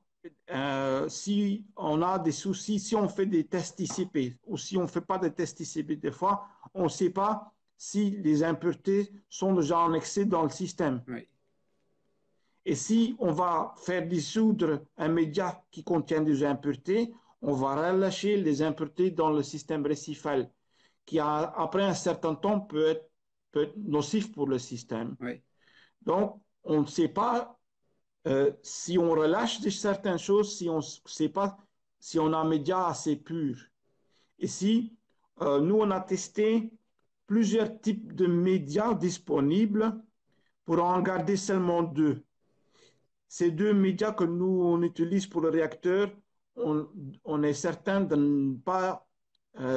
si on a des soucis, si on fait des tests ICP ou si on ne fait pas de tests ICP des fois, on ne sait pas si les impuretés sont déjà en excès dans le système. Oui. Et si on va faire dissoudre un média qui contient des impuretés, on va relâcher les impuretés dans le système récifal, qui après un certain temps peut être nocif pour le système. Oui. Donc, on ne sait pas si on relâche certaines choses, si on ne sait pas si on a un média assez pur. Ici, nous, on a testé plusieurs types de médias disponibles pour en garder seulement deux. Ces deux médias que nous, on utilise pour le réacteur, on est certain de ne pas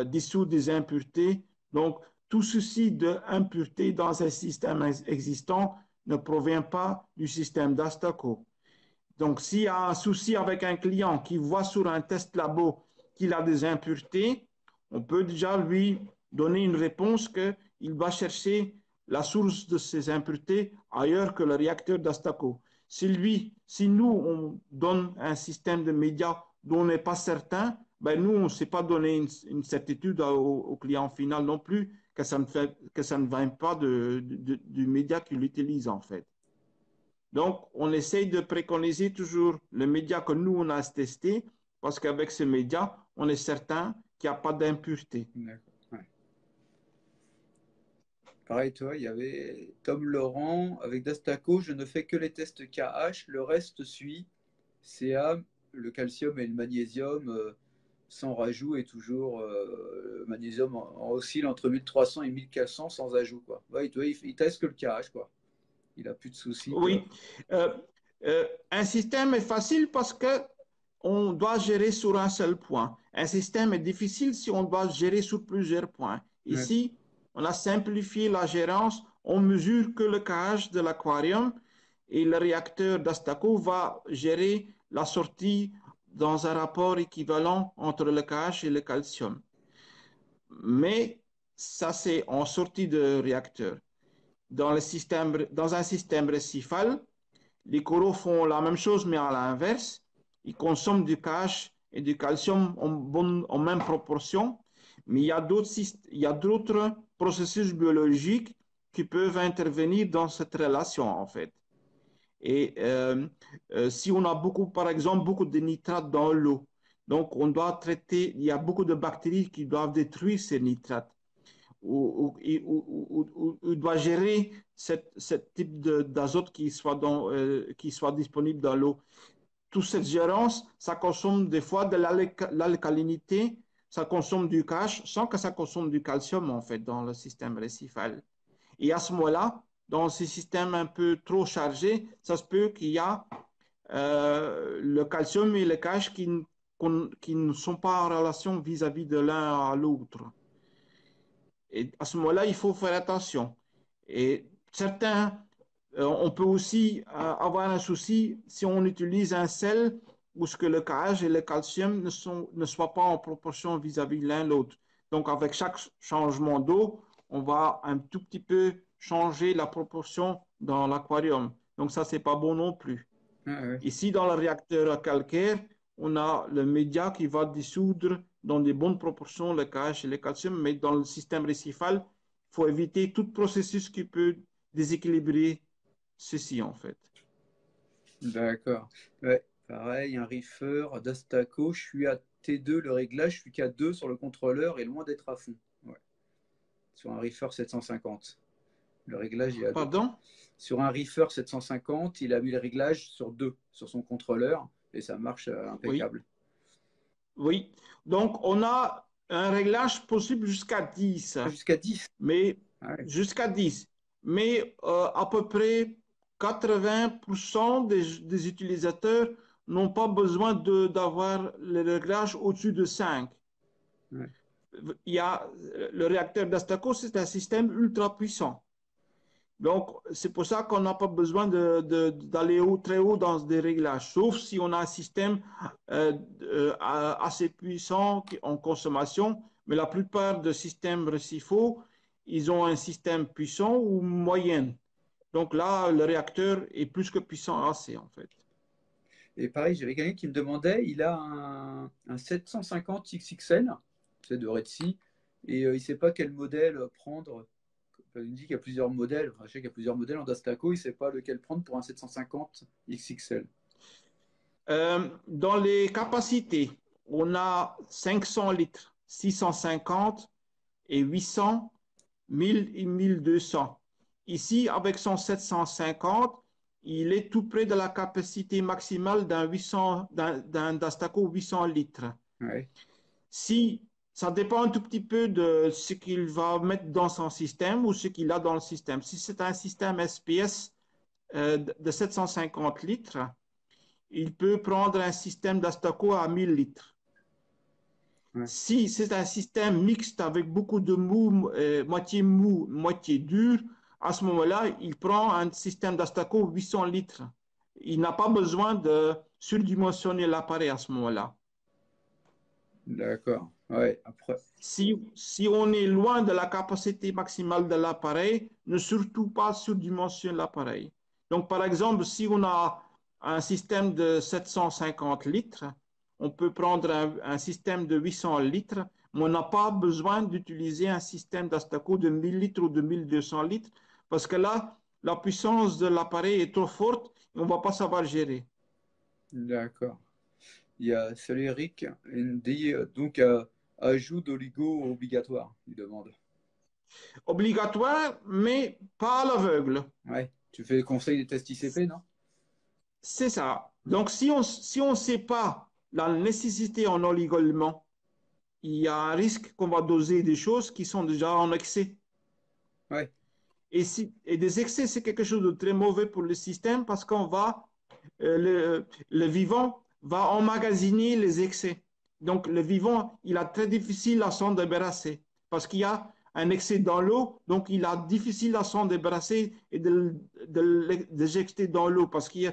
dissoudre des impuretés. Donc, tout ceci d'impuretés dans un système existant ne provient pas du système d'Astaco. Donc, s'il y a un souci avec un client qui voit sur un test labo qu'il a des impuretés, on peut déjà lui donner une réponse qu'il va chercher la source de ces impuretés ailleurs que le réacteur d'Astaco. Si nous, on donne un système de médias dont on n'est pas certain, ben nous, on ne sait pas donner une certitude au client final non plus que ça ne vient pas du média qu'il utilise en fait. Donc, on essaye de préconiser toujours le média que nous, on a testé, parce qu'avec ce média, on est certain qu'il n'y a pas d'impureté. D'accord. Ouais. Pareil, toi, il y avait Tom Laurent avec Dastaco. Je ne fais que les tests KH, le reste suit. CA, le calcium et le magnésium sans rajout et toujours le magnésium oscille entre 1300 et 1400 sans ajout. Quoi. Ouais, il teste que le KH. Quoi. Il n'a plus de soucis. Quoi. Oui, euh, un système est facile parce que on doit gérer sur un seul point. Un système est difficile si on doit gérer sur plusieurs points. Ouais. Ici, on a simplifié la gérance. On mesure que le KH de l'aquarium et le réacteur d'Astaco va gérer la sortie dans un rapport équivalent entre le KH et le calcium. Mais ça, c'est en sortie de réacteur. Dans un système récifal, les coraux font la même chose, mais à l'inverse. Ils consomment du KH et du calcium en même proportion, mais il y a d'autres processus biologiques qui peuvent intervenir dans cette relation, en fait. Et si on a par exemple, beaucoup de nitrates dans l'eau, donc on doit traiter, il y a beaucoup de bactéries qui doivent détruire ces nitrates ou doit gérer ce type d'azote qui soit disponible dans l'eau. Toute cette gérance, ça consomme des fois de l'alcalinité, ça consomme du KH sans que ça consomme du calcium en fait dans le système récifal. Et à ce moment-là, dans ces systèmes un peu trop chargés, ça se peut qu'il y a le calcium et le KH qui ne sont pas en relation vis-à-vis de l'un à l'autre. Et à ce moment-là, il faut faire attention. Et on peut aussi avoir un souci si on utilise un sel où ce que le KH et le calcium ne soient pas en proportion vis-à-vis l'un l'autre. Donc, avec chaque changement d'eau, on va un tout petit peu changer la proportion dans l'aquarium. Donc, ça, c'est pas bon non plus. Ah, ouais. Ici, dans le réacteur calcaire, on a le média qui va dissoudre dans des bonnes proportions le KH et le calcium, mais dans le système récifal, il faut éviter tout processus qui peut déséquilibrer ceci, en fait. D'accord. Ouais. Pareil, un reefer d'Astaco. Je suis à T2, le réglage, je suis qu'à 2 sur le contrôleur et loin d'être à fond. Ouais. Sur un reefer 750. Le réglage, il est à 2. Pardon? Sur un reefer 750, il a mis le réglage sur 2 sur son contrôleur et ça marche Oui, impeccable. oui. Donc, on a un réglage possible jusqu'à 10, Jusqu'à 10. mais Ah ouais. jusqu'à 10. Mais à peu près 80% des utilisateurs n'ont pas besoin d'avoir le réglage au-dessus de 5. Ouais. Il y a le réacteur d'Astaco, c'est un système ultra puissant. Donc, c'est pour ça qu'on n'a pas besoin d'aller très haut dans des réglages, sauf si on a un système assez puissant en consommation. Mais la plupart des systèmes récifaux, ils ont un système puissant ou moyen. Donc là, le réacteur est plus que puissant assez, en fait. Et pareil, j'avais quelqu'un qui me demandait, il a un 750 XXL, c'est de Red Sea, et il ne sait pas quel modèle prendre. Il me dit qu'il y a plusieurs modèles, enfin, je sais qu'il y a plusieurs modèles en Dastaco, il ne sait pas lequel prendre pour un 750 XXL. Dans les capacités, on a 500 litres, 650 et 800, 1000 et 1200. Ici, avec son 750, il est tout près de la capacité maximale d'un Dastaco 800 litres. Ouais. Si ça dépend un tout petit peu de ce qu'il va mettre dans son système ou ce qu'il a dans le système. Si c'est un système SPS de 750 litres, il peut prendre un système d'Astaco à 1000 litres. Ouais. Si c'est un système mixte avec beaucoup de mou, moitié dur, à ce moment-là, il prend un système d'Astaco 800 litres. Il n'a pas besoin de surdimensionner l'appareil à ce moment-là. D'accord. Ouais. Après. Si on est loin de la capacité maximale de l'appareil, ne surtout pas surdimensionner l'appareil. Donc, par exemple, si on a un système de 750 litres, on peut prendre un système de 800 litres, mais on n'a pas besoin d'utiliser un système d'Astaco de 1000 litres ou de 1200 litres, parce que là, la puissance de l'appareil est trop forte et on ne va pas savoir gérer. D'accord. Il y a salut Eric, il dit donc ajout d'oligo obligatoire, il demande. Obligatoire, mais pas à l'aveugle. Ouais, tu fais le conseil des tests ICP, non? C'est ça. Donc, si on ne sait pas la nécessité en oligoéléments, il y a un risque qu'on va doser des choses qui sont déjà en excès. Ouais, Et des excès, c'est quelque chose de très mauvais pour le système parce qu'on va, le vivant va emmagasiner les excès. Donc, le vivant, il a très difficile à s'en débarrasser parce qu'il y a un excès dans l'eau, donc il a difficile à s'en débarrasser et de l'éjecter dans l'eau parce il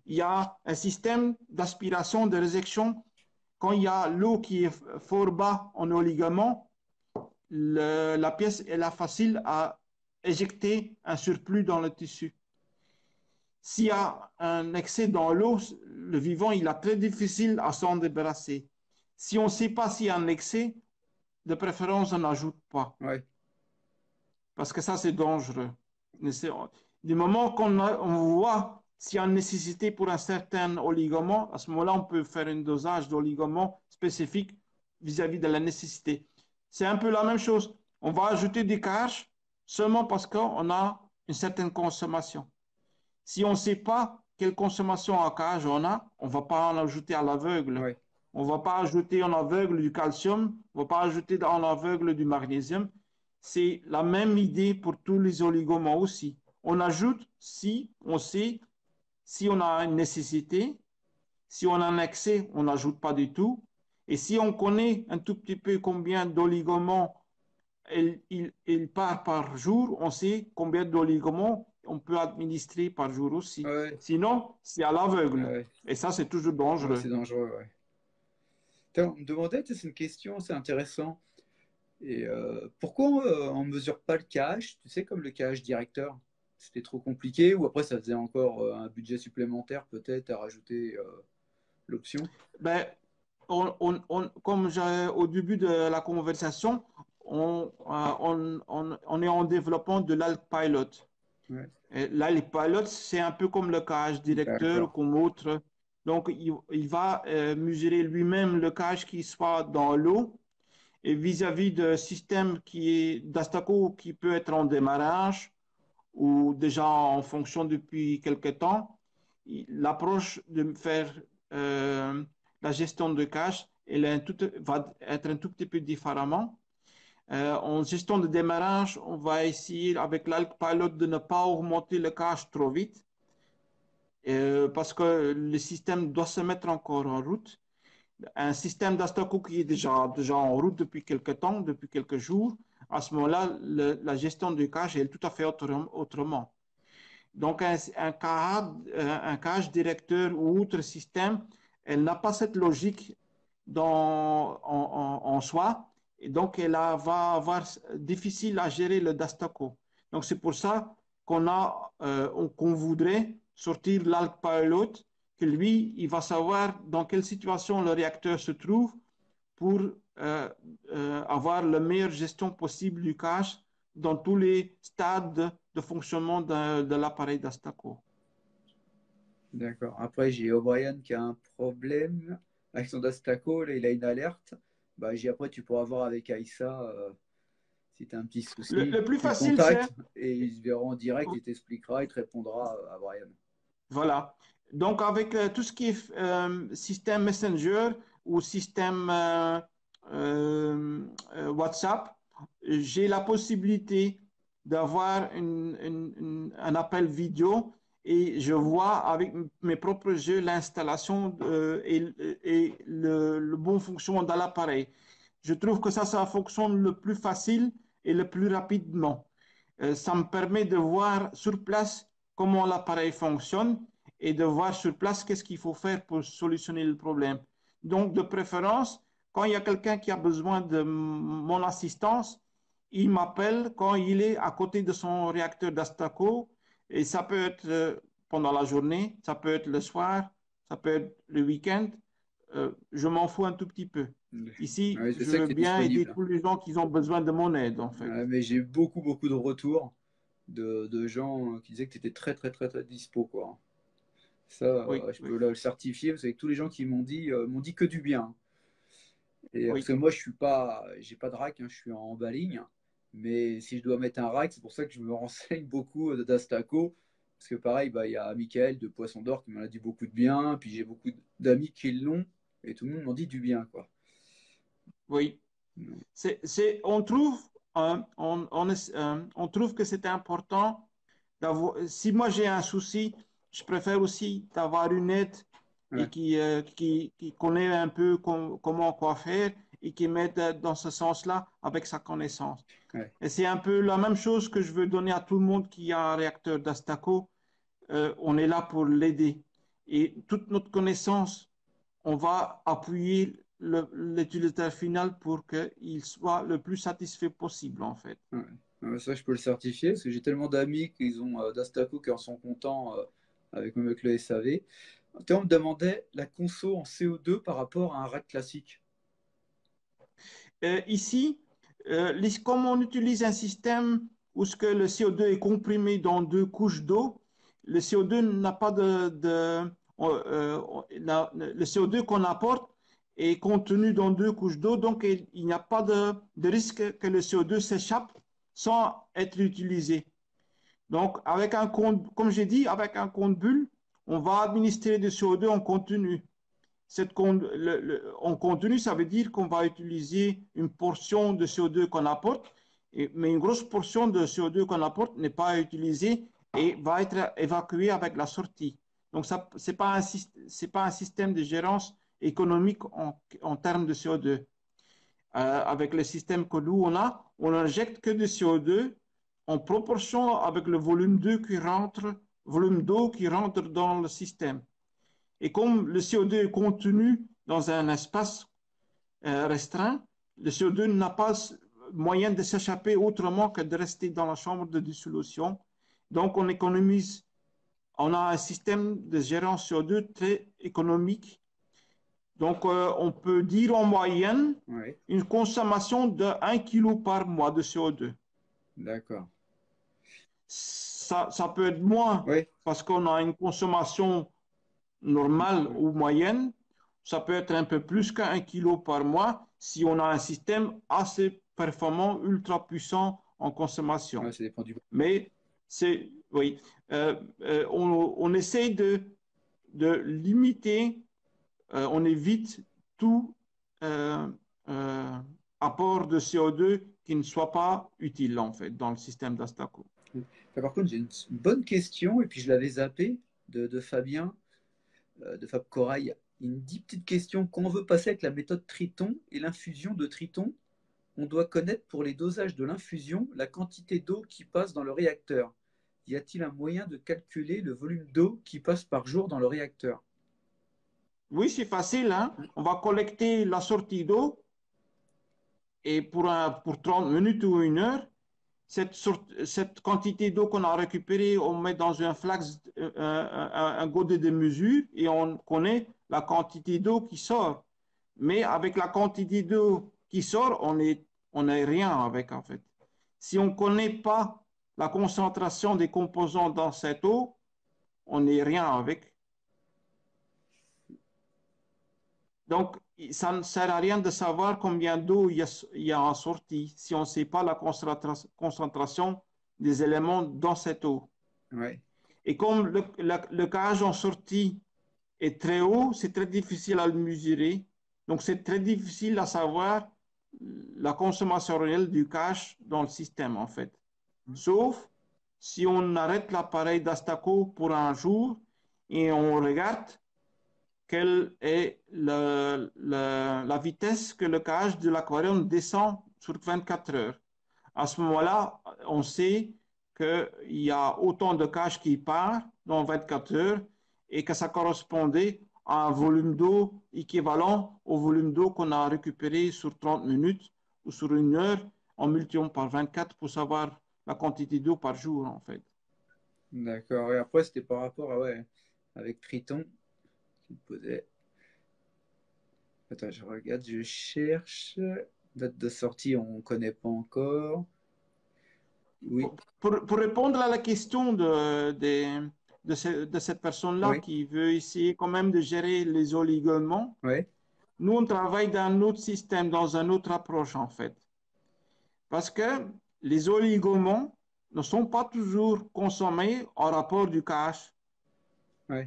y a un système d'aspiration, de réjection. Quand il y a l'eau qui est fort bas en oligament, la pièce est facile à éjecter un surplus dans le tissu. S'il y a un excès dans l'eau, le vivant, il a très difficile à s'en débarrasser. Si on ne sait pas s'il y a un excès, de préférence, on n'ajoute pas. ouais, Parce que ça, c'est dangereux. Du moment on voit s'il y a une nécessité pour un certain oligament, à ce moment-là, on peut faire un dosage d'oligament spécifique vis-à-vis de la nécessité. C'est un peu la même chose. On va ajouter des caches seulement parce qu'on a une certaine consommation. Si on ne sait pas quelle consommation en cage on a, on ne va pas en ajouter à l'aveugle. ouais. On ne va pas ajouter en aveugle du calcium, on ne va pas ajouter en aveugle du magnésium. C'est la même idée pour tous les oligoments aussi. On ajoute si on sait, si on a une nécessité, si on a un excès, on n'ajoute pas du tout. Et si on connaît un tout petit peu combien d'oligoments il part par jour, on sait combien d'oligoments on peut administrer par jour aussi. Ouais, Sinon, c'est à l'aveugle. ouais, Et ça, c'est toujours ouais, dangereux. c'est dangereux, ouais. Tiens, on me demandait, c'est une question, c'est intéressant. Et pourquoi on ne mesure pas le KH, tu sais, comme le KH directeur? C'était trop compliqué ou après ça faisait encore un budget supplémentaire peut-être à rajouter l'option? Ben, comme au début de la conversation, on est en développement de l'Alc Pilot. Ouais, L'Alc Pilot, c'est un peu comme le KH directeur ou d'accord, comme autre. Donc, il va mesurer lui-même le KH qui soit dans l'eau. Et vis-à-vis de système qui est d'Astaco qui peut être en démarrage ou déjà en fonction depuis quelque temps, l'approche de faire la gestion de cache va être un tout petit peu différemment. En gestion de démarrage, on va essayer avec l'Alc Pilot de ne pas augmenter le cache trop vite parce que le système doit se mettre encore en route. Un système d'Astaco qui est déjà en route depuis quelques temps, depuis quelques jours, à ce moment-là, la gestion du cache est tout à fait autrement. Donc, un cache directeur ou autre système, elle n'a pas cette logique en soi, et donc elle va avoir difficile à gérer le Dastaco. Donc, c'est pour ça qu'on voudrait sortir l'Alc-Pilot, que lui, il va savoir dans quelle situation le réacteur se trouve pour avoir la meilleure gestion possible du cache dans tous les stades de fonctionnement de l'appareil d'Astaco. d'accord. Après, j'ai O'Brien qui a un problème avec son Dastaco, là, il a une alerte. Bah, après, tu pourras voir avec Aïssa si tu as un petit souci. Le plus Tu le facile, c'est, contactes et il se verra en direct, il t'expliquera, il te répondra à Brian. voilà. Donc, avec tout ce qui est système Messenger ou système WhatsApp, j'ai la possibilité d'avoir un appel vidéo et je vois avec mes propres yeux l'installation et le bon fonctionnement de l'appareil. Je trouve que ça fonctionne le plus facile et le plus rapidement. Ça me permet de voir sur place comment l'appareil fonctionne et de voir sur place qu'est-ce qu'il faut faire pour solutionner le problème. Donc, de préférence, quand il y a quelqu'un qui a besoin de mon assistance, il m'appelle quand il est à côté de son réacteur d'Astaco et ça peut être pendant la journée, ça peut être le soir, ça peut être le week-end. Je m'en fous un tout petit peu. Ici, Ouais, je je sais veux que c'est bien aider disponible. tous les gens qui ont besoin de mon aide, en fait. Ouais, mais j'ai beaucoup, beaucoup de retours de gens qui disaient que tu étais très, très, très, très dispo, quoi. Ça, Oui, je oui, peux le certifier, parce que tous les gens qui m'ont dit que du bien. Et, parce oui, que moi, je suis pas, j'ai pas de rack, hein, je suis en bas-ligne. Mais si je dois mettre un rack, c'est pour ça que je me renseigne beaucoup d'Astaco. Parce que pareil, bah, il y a Michael de Poisson d'Or qui m'en a dit beaucoup de bien. Puis j'ai beaucoup d'amis qui l'ont. Et tout le monde m'en dit du bien, quoi. oui. On trouve, on trouve que c'est important d'avoir. Si moi j'ai un souci, je préfère aussi d'avoir une aide et Ouais, qui connaît un peu comment quoi faire et qui m'aide dans ce sens-là avec sa connaissance. ouais. Et c'est un peu la même chose que je veux donner à tout le monde qui a un réacteur d'Astaco. On est là pour l'aider. Et toute notre connaissance, on va appuyer l'utilisateur final pour qu'il soit le plus satisfait possible, en fait. Ouais. Ouais, ça, je peux le certifier parce que j'ai tellement d'amis qui ont d'Astaco qui en sont contents avec le SAV. On me demandait la conso en CO2 par rapport à un rack classique. Ici, comme on utilise un système où ce que le CO2 est comprimé dans deux couches d'eau, le CO2 n'a pas le CO2 qu'on apporte est contenu dans deux couches d'eau, donc il n'y a pas de risque que le CO2 s'échappe sans être utilisé. Donc, avec un compte, comme j'ai dit, avec un compte bulle, on va administrer du CO2 en continu. En continu, ça veut dire qu'on va utiliser une portion de CO2 qu'on apporte, mais une grosse portion de CO2 qu'on apporte n'est pas utilisée et va être évacuée avec la sortie. Donc, ce n'est pas un système de gérance économique en termes de CO2. Avec le système que nous, on injecte que du CO2 en proportion avec le volume d'eau qui rentre dans le système. Et comme le CO2 est contenu dans un espace restreint, le CO2 n'a pas moyen de s'échapper autrement que de rester dans la chambre de dissolution. Donc, on a un système de gérance CO2 très économique. Donc, on peut dire en moyenne Ouais, une consommation de 1 kg par mois de CO2. d'accord. Ça peut être moins Ouais, parce qu'on a une consommation normale ouais, ou moyenne. Ça peut être un peu plus qu'un kilo par mois si on a un système assez performant, ultra puissant en consommation. ouais, ça dépend du. Mais oui, on essaie de limiter, on évite tout euh, euh, apport de CO2 qui ne soit pas utile en fait dans le système d'Astaco. Par contre, j'ai une bonne question, et puis je l'avais zappé de Fabien, de Fab Corail. Il me dit petite question, quand on veut passer avec la méthode Triton et l'infusion de Triton, on doit connaître pour les dosages de l'infusion la quantité d'eau qui passe dans le réacteur. Y a-t-il un moyen de calculer le volume d'eau qui passe par jour dans le réacteur? Oui, c'est facile, hein? On va collecter la sortie d'eau et pour 30 minutes ou une heure, cette quantité d'eau qu'on a récupérée, on met dans un flax, un godet de mesure et on connaît la quantité d'eau qui sort. Mais avec la quantité d'eau qui sort, on n'est rien avec en fait. Si on ne connaît pas la concentration des composants dans cette eau, on n'est rien avec. Donc, ça ne sert à rien de savoir combien d'eau il y a en sortie si on ne sait pas la concentration des éléments dans cette eau. Ouais, Et comme le KH en sortie est très haut, c'est très difficile à le mesurer. Donc, c'est très difficile à savoir la consommation réelle du cash dans le système, en fait. Sauf si on arrête l'appareil d'Astaco pour un jour et on regarde quelle est la vitesse que le KH de l'aquarium descend sur 24 heures. À ce moment-là, on sait qu'il y a autant de cash qui part dans 24 heures et que ça correspondait à un volume d'eau équivalent au volume d'eau qu'on a récupéré sur 30 minutes ou sur une heure en multipliant par 24 pour savoir la quantité d'eau par jour, en fait. d'accord. Et après, c'était par rapport à, ouais, avec Triton, qui me posait. Attends, je regarde, je cherche. Date de sortie, on ne connaît pas encore. Oui, Pour répondre à la question de cette personne-là oui, qui veut essayer quand même de gérer les oligoélements, oui, nous, on travaille dans un autre système, dans une autre approche, en fait. Parce que les oligoélements ne sont pas toujours consommés en rapport du cache. oui,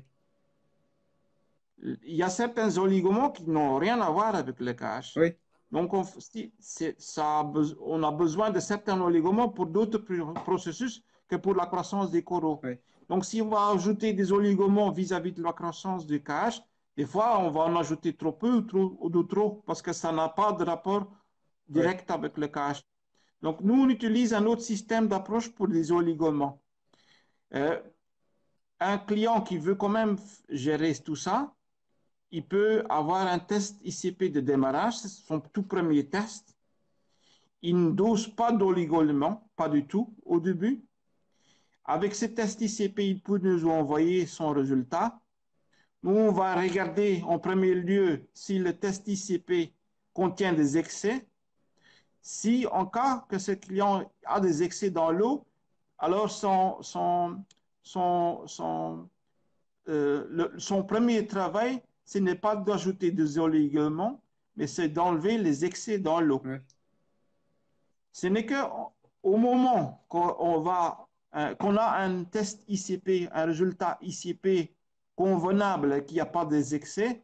Il y a certains oligoélements qui n'ont rien à voir avec le cache. oui, Donc, on a besoin de certains oligomères pour d'autres processus que pour la croissance des coraux. oui, Donc, si on va ajouter des oligomères vis-à-vis de la croissance du cache, des fois, on va en ajouter trop peu ou de trop parce que ça n'a pas de rapport oui, direct avec le cache. Donc, nous, on utilise un autre système d'approche pour les oligomères. Un client qui veut quand même gérer tout ça, il peut avoir un test ICP de démarrage, c'est son tout premier test. Il ne dose pas d'oligo-éléments, pas du tout, au début. Avec ce test ICP, il peut nous envoyer son résultat. Nous, on va regarder en premier lieu si le test ICP contient des excès. Si, en cas que ce client a des excès dans l'eau, alors son premier travail, ce n'est pas d'ajouter des oligo-éléments, mais c'est d'enlever les excès dans l'eau. oui, Ce n'est qu'au moment qu'on a un test ICP, un résultat ICP convenable, qu'il n'y a pas des excès,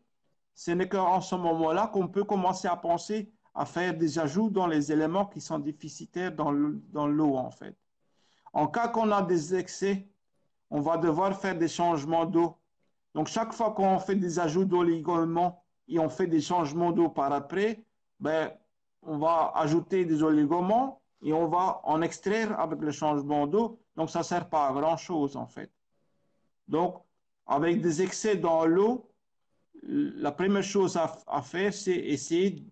ce n'est qu'en ce moment-là qu'on peut commencer à penser à faire des ajouts dans les éléments qui sont déficitaires dans l'eau, en fait. En cas qu'on a des excès, on va devoir faire des changements d'eau. Donc, chaque fois qu'on fait des ajouts d'oligo-éléments et on fait des changements d'eau par après, ben, on va ajouter des oligomères et on va en extraire avec le changement d'eau. Donc, ça ne sert pas à grand-chose, en fait. Donc, avec des excès dans l'eau, la première chose à faire, c'est essayer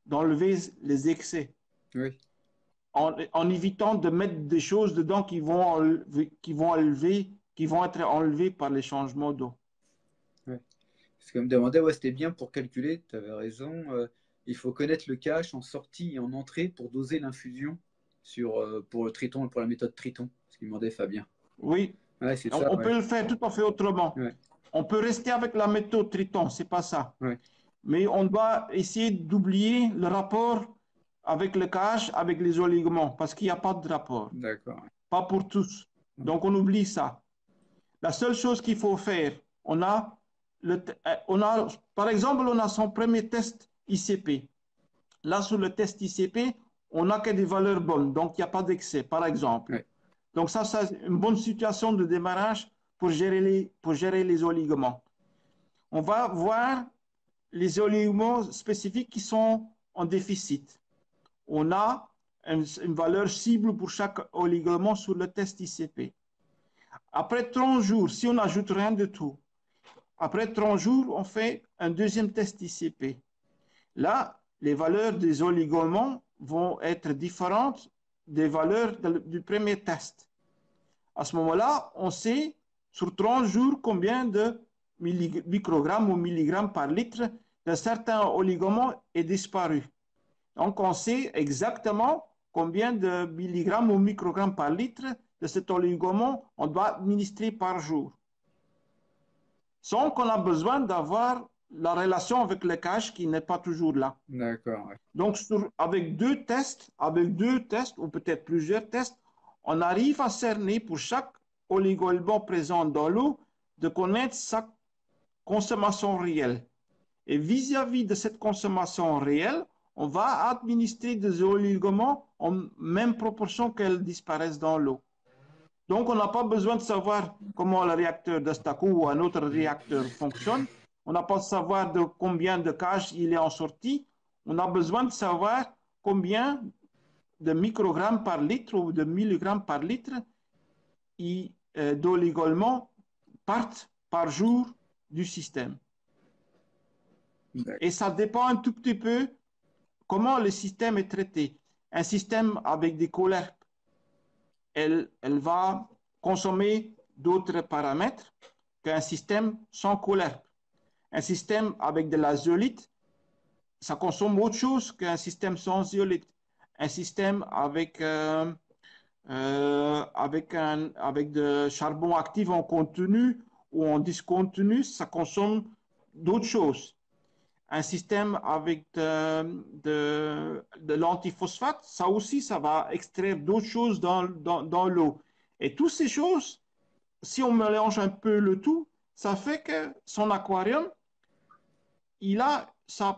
d'enlever les excès oui. en évitant de mettre des choses dedans qui vont être enlevées par les changements d'eau. Ouais. Parce que me demandait, ouais, c'était bien pour calculer, tu avais raison. Il faut connaître le cache en sortie et en entrée pour doser l'infusion pour le Triton et pour la méthode Triton, ce qu'il demandait Fabien. Oui, Ouais, c'est ça, on ouais. peut le faire tout à fait autrement. Ouais, On peut rester avec la méthode Triton, c'est pas ça. ouais, Mais on doit essayer d'oublier le rapport avec le cache, avec les oligomères, parce qu'il n'y a pas de rapport. d'accord. Pas pour tous. Donc on oublie ça. La seule chose qu'il faut faire, par exemple, on a son premier test ICP. Là, sur le test ICP, on n'a que des valeurs bonnes, donc il n'y a pas d'excès, par exemple. Ouais, Donc ça, c'est une bonne situation de démarrage pour gérer les oligomères. On va voir les oligomères spécifiques qui sont en déficit. On a une valeur cible pour chaque oligomère sur le test ICP. Après 30 jours, si on n'ajoute rien de tout, après 30 jours, on fait un deuxième test ICP. Là, les valeurs des oligomères vont être différentes des valeurs du premier test. À ce moment-là, on sait sur 30 jours combien de microgrammes ou milligrammes par litre de certains oligomères est disparu. Donc, on sait exactement combien de milligrammes ou microgrammes par litre de cet oligomère on doit administrer par jour. Sans qu'on a besoin d'avoir la relation avec le cache qui n'est pas toujours là. d'accord. Ouais. Donc, avec deux tests, ou peut-être plusieurs tests, on arrive à cerner pour chaque oligo-élément présent dans l'eau de connaître sa consommation réelle. Et vis-à-vis de cette consommation réelle, on va administrer des oligomères en même proportion qu'elles disparaissent dans l'eau. Donc, on n'a pas besoin de savoir comment le réacteur de Stako ou un autre réacteur fonctionne. On n'a pas de savoir de combien de cache il est en sortie. On a besoin de savoir combien de microgrammes par litre ou de milligrammes par litre d'oligo-éléments partent par jour du système. Et ça dépend un tout petit peu comment le système est traité. Un système avec des cholerpes, elle va consommer d'autres paramètres qu'un système sans cholerpes. Un système avec de la zeolite ça consomme autre chose qu'un système sans zeolite. Un système avec de charbon actif en continu ou en discontinu, ça consomme d'autres choses. Un système avec de l'antiphosphate, ça aussi, ça va extraire d'autres choses dans l'eau. Et toutes ces choses, si on mélange un peu le tout, ça fait que son aquarium, il a euh, sa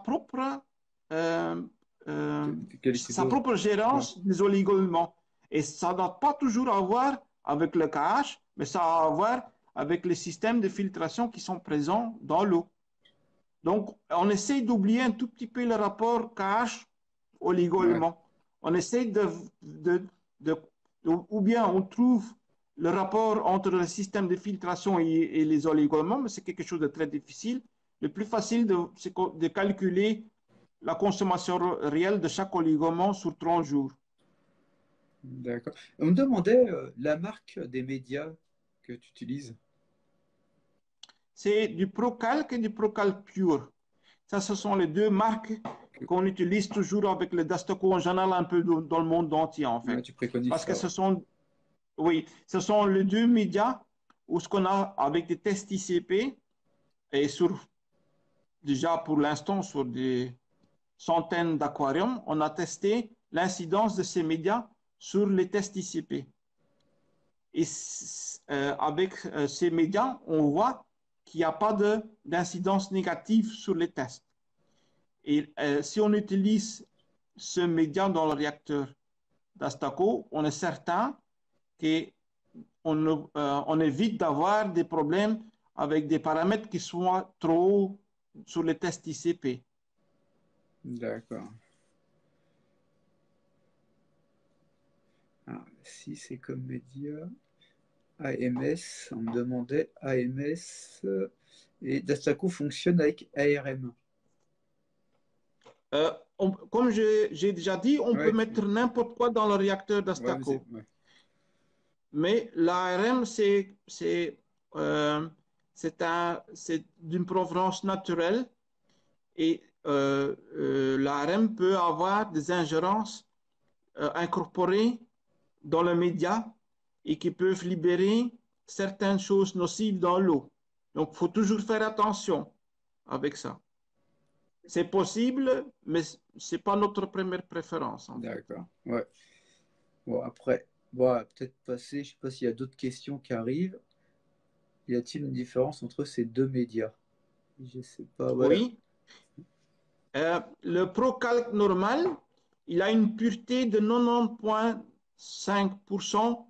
d'eau. propre Ouais. gérance des oligoéléments. Et ça n'a pas toujours à voir avec le KH, mais ça a à voir avec les systèmes de filtration qui sont présents dans l'eau. Donc, on essaie d'oublier un tout petit peu le rapport Ouais. KH-oligoélément. On essaie de, ou bien on trouve le rapport entre le système de filtration et les oligoéléments, mais c'est quelque chose de très difficile. Le plus facile, c'est de calculer la consommation réelle de chaque oligoélément sur 30 jours. D'accord. On me demandait la marque des médias que tu utilises. C'est du Procalc et du Procalc Pure. Ça, ce sont les deux marques qu'on utilise toujours avec le Dastaco en général, un peu dans le monde entier, en Ouais, fait. tu préconises Parce que ça. Ouais. oui, ce sont les deux médias où ce qu'on a avec des tests ICP et déjà pour l'instant, sur des centaines d'aquariums, on a testé l'incidence de ces médias sur les tests ICP. Et avec ces médias, on voit qu'il n'y a pas d'incidence négative sur les tests. Et si on utilise ce média dans le réacteur d'Astaco, on est certain qu'on évite d'avoir des problèmes avec des paramètres qui soient trop hauts sur les tests ICP. D'accord. Ah, si c'est comme média, AMS, on me demandait AMS et Dastaco fonctionne avec ARM. Comme j'ai déjà dit, on peut Ouais, mettre n'importe quoi dans le réacteur ouais, mais d'Astaco. ouais. Mais l'ARM, c'est d'une provenance naturelle et l'ARM peut avoir des ingérences incorporées dans le média et qui peuvent libérer certaines choses nocives dans l'eau. Donc, il faut toujours faire attention avec ça. C'est possible, mais ce n'est pas notre première préférence, en fait. D'accord. Ouais. Bon, après, bon, peut-être passer, je ne sais pas s'il y a d'autres questions qui arrivent. Y a-t-il une différence entre ces deux médias? Je sais pas, ouais. Oui. Le Procalc normal, il a une pureté de 90,5%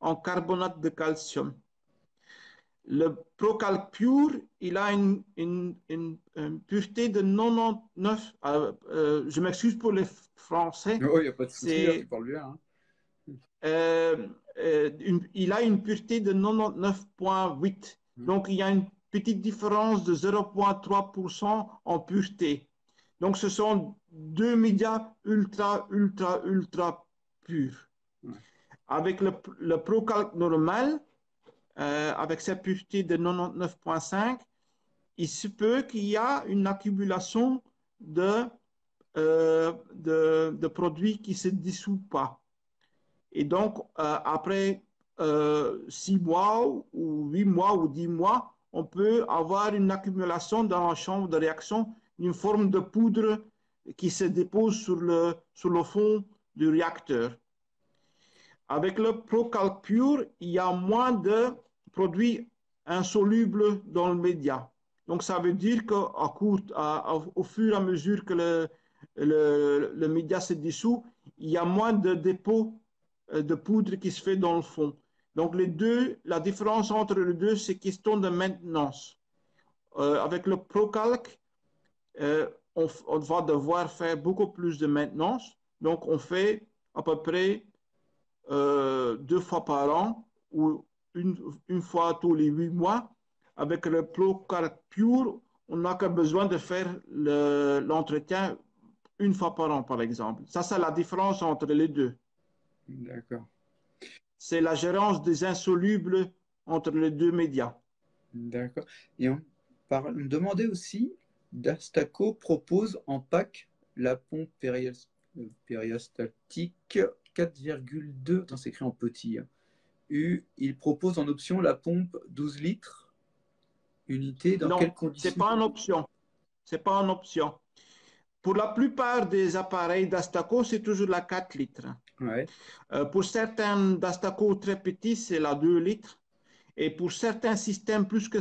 en carbonate de calcium. Le Procalc pur, il a une pureté de 99, je m'excuse pour les Français, Oh, il n'y a pas de souci, hein, tu c'est, parles bien. Hein. il a une pureté de 99,8. Donc, il y a une petite différence de 0,3% en pureté. Donc, ce sont deux médias ultra, ultra, ultra purs. Ouais. Avec le Procalc normal, avec sa pureté de 99,5, il se peut qu'il y a une accumulation de produits qui ne se dissouent pas. Et donc, après 6 mois ou 8 mois ou 10 mois, on peut avoir une accumulation dans la chambre de réaction, une forme de poudre qui se dépose sur le fond du réacteur. Avec le Procalc pur, il y a moins de produits insolubles dans le média. Donc, ça veut dire qu'au fur et à mesure que le média se dissout, il y a moins de dépôts de poudre qui se fait dans le fond. Donc, la différence entre les deux, c'est question de maintenance. Avec le Procalc, on va devoir faire beaucoup plus de maintenance. Donc, on fait à peu près 2 fois par an ou une fois tous les 8 mois. Avec le Procalc pur, on n'a que besoin de faire l'entretien une fois par an, par exemple. Ça, c'est la différence entre les deux. D'accord. C'est la gérance des insolubles entre les deux médias. D'accord. Et on me demandait aussi Dastaco propose en pack la pompe périostatique 4,2, attends, c'est écrit en petit, hein. Il propose en option la pompe 12 litres, unité, dans quelles Non, c'est conditions? pas une option. C'est pas une option. Pour la plupart des appareils d'Astaco, c'est toujours la 4 litres. Ouais, Pour certains d'Astaco très petits, c'est la 2 litres. Et pour certains systèmes plus que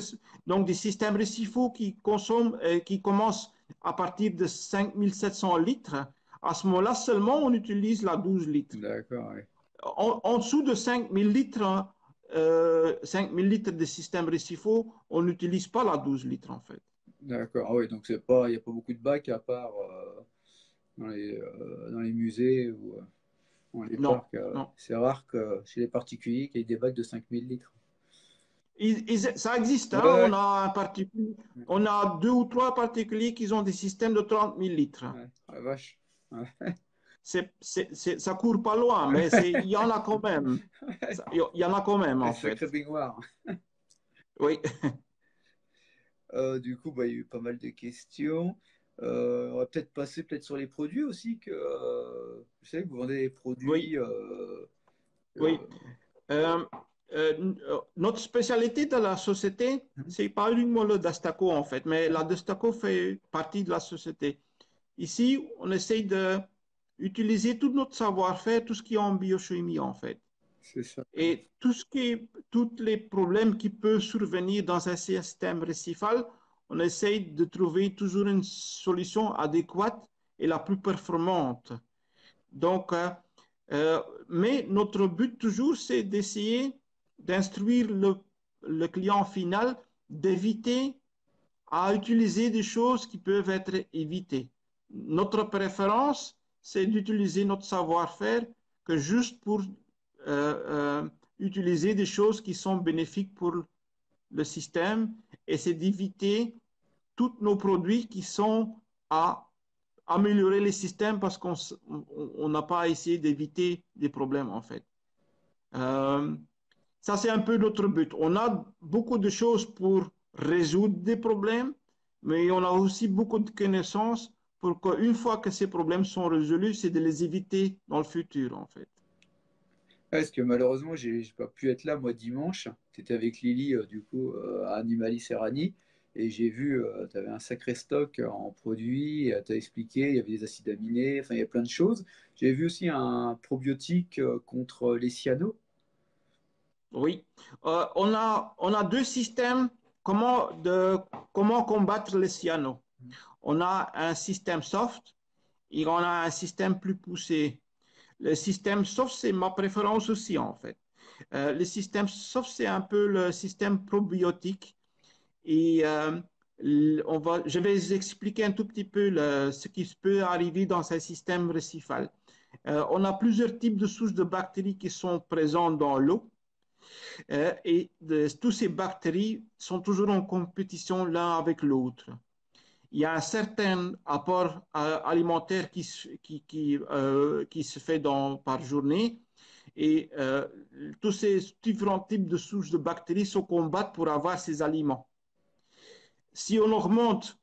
donc des systèmes récifaux qui consomment qui commencent à partir de 5700 litres, à ce moment-là seulement on utilise la 12 litres. d'accord, ouais. En dessous de 5000 litres, 5000 litres de système récifaux, on n'utilise pas la 12 litres en fait. D'accord, ah oui, donc c'est pas, il n'y a pas beaucoup de bacs à part dans les musées ou dans les Non, parcs. non. C'est rare que chez les particuliers qu'il y ait des bacs de 5000 litres. Ça existe, Ouais, hein? ouais, On a deux ou trois particuliers qui ont des systèmes de 30 000 litres. ouais, la vache. Ouais. Ça court pas loin, mais il y en a quand même. Il y en a quand même, Un en fait. sacré baignoire. Oui, Du coup, bah, il y a eu pas mal de questions. On va peut-être passer sur les produits aussi. Je sais que vous vendez des oui, produits. oui. Euh, Euh, Notre spécialité de la société, c'est pas uniquement le Dastaco, en fait, mais la Dastaco fait partie de la société. Ici, on essaye de utiliser tout notre savoir-faire, tout ce qui est en biochimie, en fait. c'est ça. Et tous les problèmes qui peuvent survenir dans un système récifal, on essaye de trouver toujours une solution adéquate et la plus performante. Donc, mais notre but toujours, c'est d'essayer d'instruire le client final d'éviter à utiliser des choses qui peuvent être évitées. Notre préférence, c'est d'utiliser notre savoir-faire que juste pour utiliser des choses qui sont bénéfiques pour le système et c'est d'éviter tous nos produits qui sont à améliorer les systèmes parce qu'on n'a pas essayé d'éviter des problèmes en fait. Euh, Ça, c'est un peu notre but. On a beaucoup de choses pour résoudre des problèmes, mais on a aussi beaucoup de connaissances pour qu'une fois que ces problèmes sont résolus, c'est de les éviter dans le futur, en fait. Parce que malheureusement, j'ai pas pu être là, moi, dimanche. Tu étais avec Lily, du coup, à Animalis Serrani. Et j'ai vu, tu avais un sacré stock en produits. Tu as expliqué, il y avait des acides aminés, enfin, il y a plein de choses. J'ai vu aussi un probiotique contre les cyanos. Oui. On a deux systèmes comment combattre les cyanos. On a un système soft et on a un système plus poussé. Le système soft, c'est ma préférence aussi, en fait. Le système soft, c'est un peu le système probiotique. Et je vais vous expliquer un tout petit peu ce qui peut arriver dans un système récifal. On a plusieurs types de sources de bactéries qui sont présentes dans l'eau. Toutes ces bactéries sont toujours en compétition l'un avec l'autre. Il y a un certain apport alimentaire qui se fait par journée et tous ces différents types de sources de bactéries se combattent pour avoir ces aliments. Si on augmente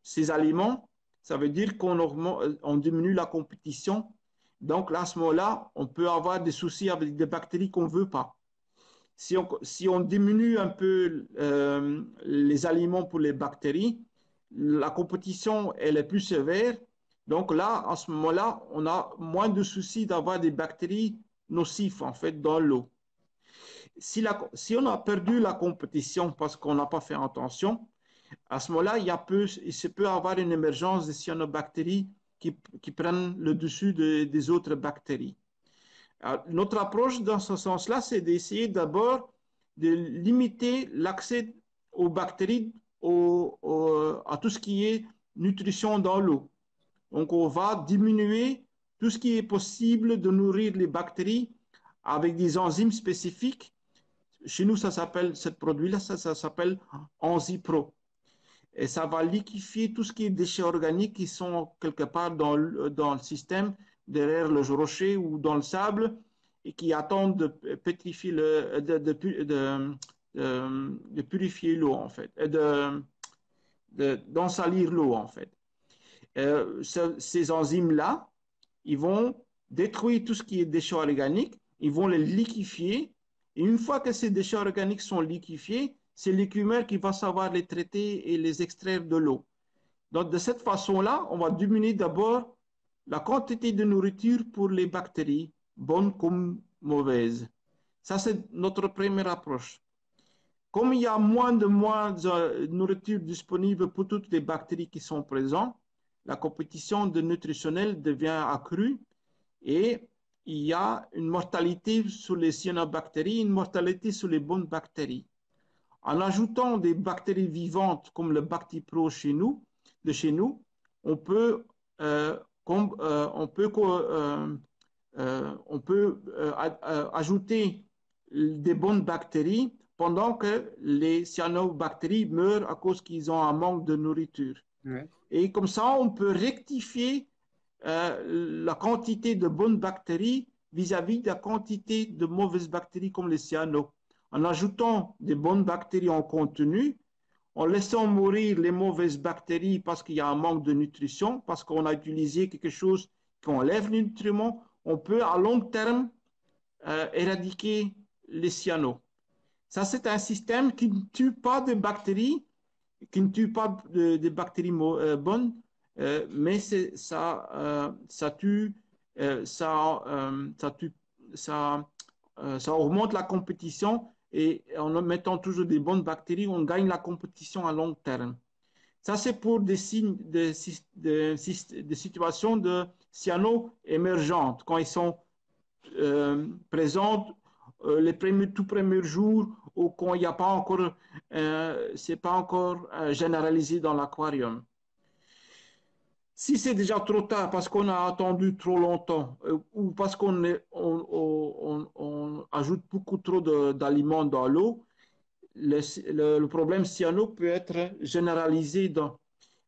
ces aliments, ça veut dire on diminue la compétition. Donc là, à ce moment-là, on peut avoir des soucis avec des bactéries qu'on ne veut pas. Si on diminue un peu les aliments pour les bactéries, la compétition elle est plus sévère. Donc là, à ce moment-là, on a moins de soucis d'avoir des bactéries nocives en fait dans l'eau. Si on a perdu la compétition parce qu'on n'a pas fait attention, à ce moment-là, il se peut avoir une émergence de cyanobactéries qui prennent le dessus des autres bactéries. Alors, notre approche dans ce sens-là, c'est d'essayer d'abord de limiter l'accès aux bactéries, à tout ce qui est nutrition dans l'eau. Donc, on va diminuer tout ce qui est possible de nourrir les bactéries avec des enzymes spécifiques. Chez nous, ce produit-là, ça s'appelle EnzyPro. Et ça va liquéfier tout ce qui est déchets organiques qui sont quelque part dans le système, derrière le rocher ou dans le sable, et qui attendent de pétrifier de purifier l'eau, en fait, d'en salir l'eau, en fait. Ces enzymes-là, ils vont détruire tout ce qui est déchets organiques, ils vont les liquéfier, et une fois que ces déchets organiques sont liquéfiés, c'est l'écumeur qui va savoir les traiter et les extraire de l'eau. Donc, de cette façon-là, on va diminuer d'abord la quantité de nourriture pour les bactéries, bonnes comme mauvaises. Ça, c'est notre première approche. Comme il y a moins de nourriture disponible pour toutes les bactéries qui sont présentes, la compétition nutritionnelle devient accrue et il y a une mortalité sur les cyanobactéries, une mortalité sur les bonnes bactéries. En ajoutant des bactéries vivantes comme le Bactipro de chez nous, on peut, ajouter des bonnes bactéries pendant que les cyanobactéries meurent à cause qu'ils ont un manque de nourriture. Ouais. Et comme ça, on peut rectifier la quantité de bonnes bactéries vis-à-vis de la quantité de mauvaises bactéries comme les cyanos. En ajoutant des bonnes bactéries en contenu, en laissant mourir les mauvaises bactéries parce qu'il y a un manque de nutrition, parce qu'on a utilisé quelque chose qui enlève les nutriments, on peut à long terme éradiquer les cyanos. Ça, c'est un système qui ne tue pas de bactéries, qui ne tue pas de bactéries bonnes, mais ça tue, ça augmente la compétition et en mettant toujours des bonnes bactéries, on gagne la compétition à long terme. Ça, c'est pour des signes de situations de cyano émergentes, quand ils sont présentes les tout premiers jours ou quand il n'y a pas encore, c'est pas encore généralisé dans l'aquarium. Si c'est déjà trop tard parce qu'on a attendu trop longtemps ou parce qu'on ajoute beaucoup trop d'aliments dans l'eau, le problème cyano peut être généralisé.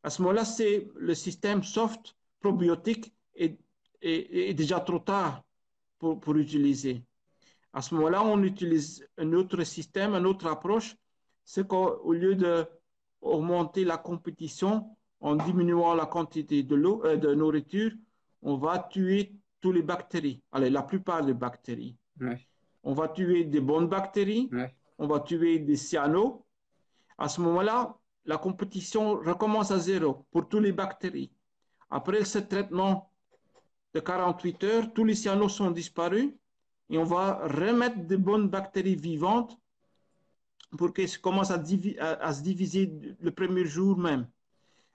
À ce moment-là, c'est le système soft probiotique est déjà trop tard pour utiliser. À ce moment-là, on utilise un autre système, une autre approche. C'est qu'au lieu d'augmenter la compétition en diminuant la quantité de nourriture, on va tuer toutes les bactéries. Allez, la plupart des bactéries. Ouais. On va tuer des bonnes bactéries, Ouais. on va tuer des cyanos. À ce moment-là, la compétition recommence à zéro pour toutes les bactéries. Après ce traitement de 48 heures, tous les cyanos sont disparus et on va remettre de bonnes bactéries vivantes pour qu'elles commencent à se diviser le premier jour même.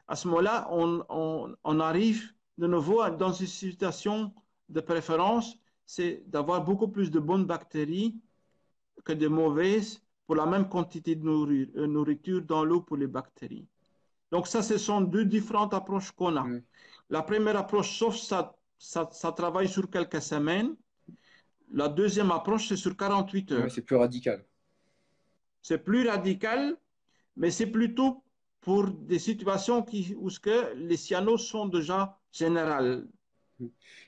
À ce moment-là, on arrive de nouveau dans une situation de préférence, c'est d'avoir beaucoup plus de bonnes bactéries que de mauvaises pour la même quantité de nourriture dans l'eau pour les bactéries. Donc ça, ce sont deux différentes approches qu'on a. Ouais. La première approche, sauf ça travaille sur quelques semaines. La deuxième approche, c'est sur 48 Ouais, heures. c'est plus radical. C'est plus radical, mais c'est plutôt pour des situations où les cyanos sont déjà générales.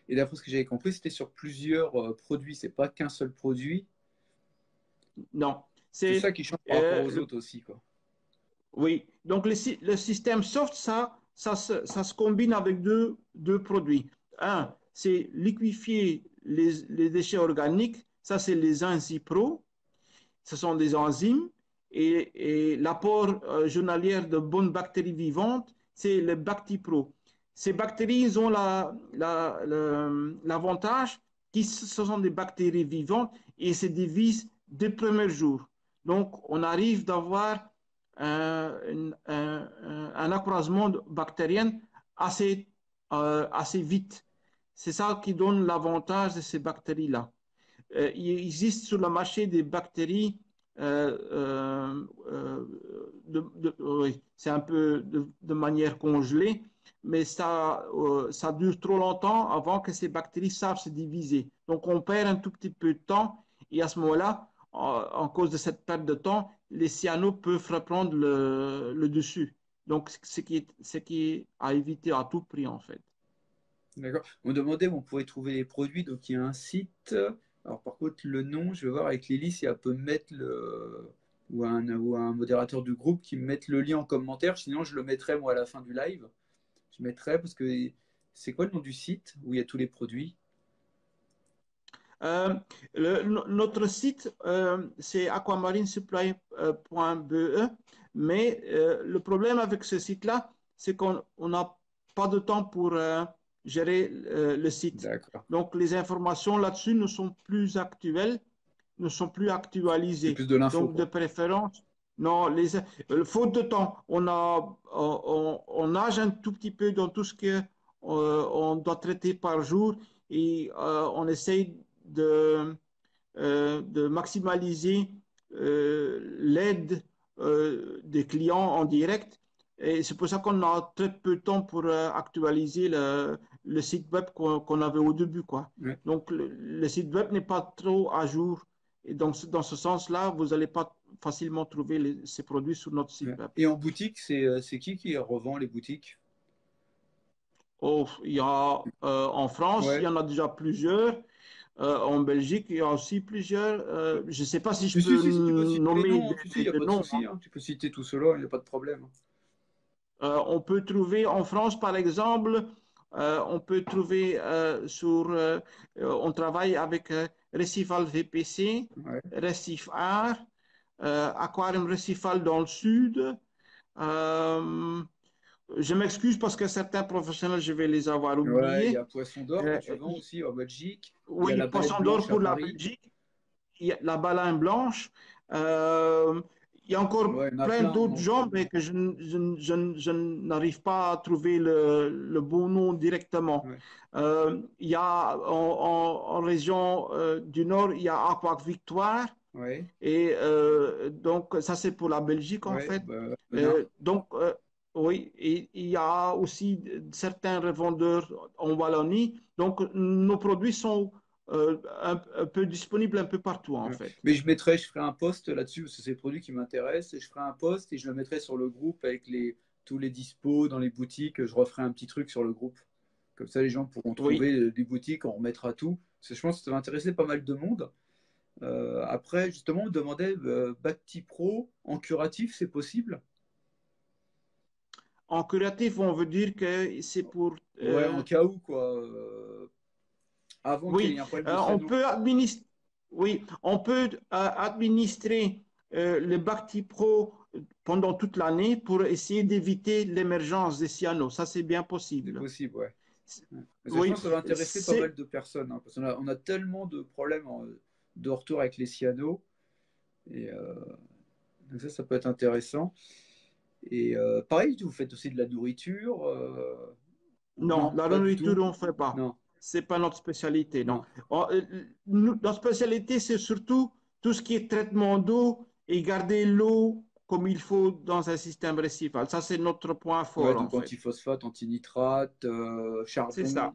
Et d'après ce que j'avais compris, c'était sur plusieurs produits. C'est pas qu'un seul produit. Non, C'est ça c'est qui change par rapport aux autres aussi, quoi. oui. Donc le système soft, ça se combine avec deux produits. Un, c'est liquéfier les déchets organiques. Ça, c'est les Enzipro. Ce sont des enzymes. Et l'apport journalier de bonnes bactéries vivantes, c'est le Bactipro. Ces bactéries, ils ont l'avantage que ce sont des bactéries vivantes et se divisent dès le premier jour. Donc, on arrive d'avoir un accroissement bactérien assez vite. C'est ça qui donne l'avantage de ces bactéries-là. Il existe sur le marché des bactéries, oui, c'est un peu de manière congelée, mais ça dure trop longtemps avant que ces bactéries savent se diviser. Donc on perd un tout petit peu de temps et à ce moment-là, en cause de cette perte de temps, les cyanos peuvent reprendre le dessus. Donc ce qui est à éviter à tout prix en fait. D'accord. On me demandait où on pouvait trouver les produits. Donc, il y a un site. Alors, par contre, le nom, je vais voir avec Lily si elle peut mettre ou un modérateur du groupe qui me mette le lien en commentaire. Sinon, je le mettrai moi à la fin du live. Je mettrai parce que c'est quoi le nom du site où il y a tous les produits? Notre site, c'est aquamarinesupply.be, mais le problème avec ce site-là, c'est qu'on n'a pas de temps pour gérer le site. D'accord. Donc, les informations là-dessus ne sont plus actuelles, ne sont plus C'est actualisées. plus de l'info, Donc, de quoi. préférence, non, faute de temps, on nage un tout petit peu dans tout ce que on doit traiter par jour et on essaye de maximaliser l'aide des clients en direct. Et c'est pour ça qu'on a très peu de temps pour actualiser le site web qu'on avait au début, quoi. Ouais. Donc, le site web n'est pas trop à jour. Et donc, dans ce sens-là, vous n'allez pas facilement trouver ces produits sur notre site Ouais. web. Et en boutique, c'est qui revend les boutiques? Oh, il y a en France, il y Ouais. en a déjà plusieurs. En Belgique, il y a aussi plusieurs. Je ne sais pas si je Si, si, peux si, tu peux citer les nommer noms, hein. Si, si, il n'y a des pas de noms, souci, hein. hein. Tu peux citer tout cela, il n'y a pas de problème. On peut trouver en France, par exemple, on peut trouver on travaille avec Recifal VPC, Ouais. Recif Art, Aquarium Recifal dans le sud. Euh, je m'excuse parce que certains professionnels, je vais les avoir Ouais, il y oubliés. a Poisson d'Or que Euh, tu vends aussi en Belgique. Il y a oui, la Baleine Poisson d'Or Blanche à pour la Paris. Belgique. Il y a la baleine blanche. Euh, il y a encore Ouais, il y en a plein plein. d'autres Donc, gens, mais que je n'arrive pas à trouver le bon nom directement. ouais. Il y a en région du Nord, il y a Aquac Victoire. Ouais, Et donc, ça, c'est pour la Belgique, en ouais, fait. bah, Benin. Donc, oui, et il y a aussi certains revendeurs en Wallonie. Donc, nos produits sont un peu disponibles un peu partout, en Ouais. fait. Mais je ferai un post là-dessus parce que c'est des produits qui m'intéressent et je ferai un post et je le mettrai sur le groupe avec tous les dispos dans les boutiques. Je referai un petit truc sur le groupe. Comme ça, les gens pourront Oui, trouver des boutiques, on remettra tout. Parce que je pense que ça va intéresser pas mal de monde. Après, justement, on me demandait Bacti Pro en curatif, c'est possible? en curatif, on veut dire que c'est pour... Ouais, en cas où, quoi. Avant qu'il y oui, ait un problème de on cyano. peut administrer, oui, on peut administrer le Bacti-Pro pendant toute l'année pour essayer d'éviter l'émergence des cyanos. Ça, c'est bien C'est possible. possible, ouais. Ouais. Parce que je Oui, pense que ça va intéresser pas mal c'est de personnes, hein, parce on a tellement de problèmes de retour avec les cyanos. Et donc ça peut être intéressant. Et pareil, vous faites aussi de la nourriture ou non, non, la pas du nourriture, tout? on ne fait pas. Non, C'est pas notre spécialité, non. non. Notre spécialité, c'est surtout tout ce qui est traitement d'eau et garder l'eau comme il faut dans un système récifal. Ça, c'est notre point Ouais, fort, en donc fait. antiphosphate, antinitrate, C'est charbon. ça,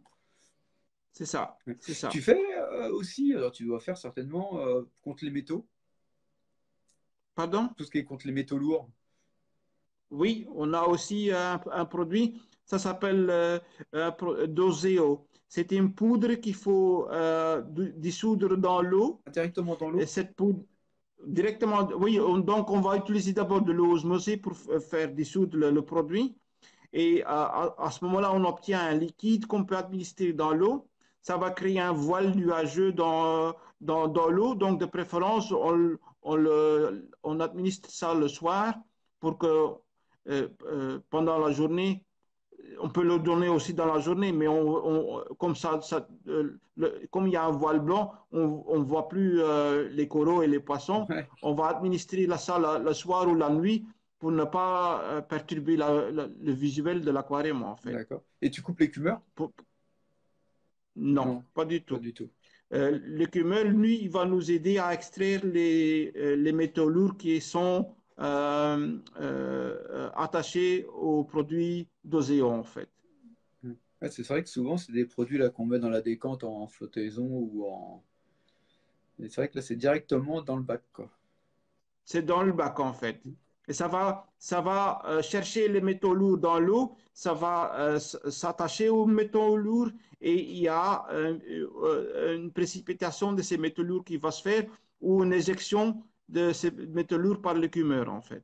c'est ça, Ouais. c'est Tu ça. fais aussi, alors tu dois faire certainement contre les métaux, Pardon? tout ce qui est contre les métaux lourds. Oui, on a aussi un produit, ça s'appelle Doseo. C'est une poudre qu'il faut dissoudre dans l'eau. Directement dans Et l'eau? cette poudre, directement, oui, donc on va utiliser d'abord de l'eau osmosée pour faire dissoudre le produit. Et à ce moment-là, on obtient un liquide qu'on peut administrer dans l'eau. Ça va créer un voile nuageux dans l'eau. Donc, de préférence, on administre ça le soir pour que pendant la journée, on peut le donner aussi dans la journée, mais comme comme il y a un voile blanc, on ne voit plus les coraux et les poissons. Ouais, On va administrer ça le soir ou la nuit pour ne pas perturber le visuel de l'aquarium, en fait. d'accord. Et tu coupes l'écumeur? Pour- non, Non, pas du pas tout. du tout. L'écumeur, lui, il va nous aider à extraire les métaux lourds qui sont attachés aux produits d'Océan, en fait. Ouais, c'est vrai que souvent, c'est des produits là qu'on met dans la décante en flottaison ou en. Et c'est vrai que là, c'est directement dans le bac, quoi. C'est dans le bac, en fait. Et ça va chercher les métaux lourds dans l'eau, ça va s'attacher aux métaux lourds et il y a une précipitation de ces métaux lourds qui va se faire ou une éjection de ces métaux lourds par l'écumeur, en fait.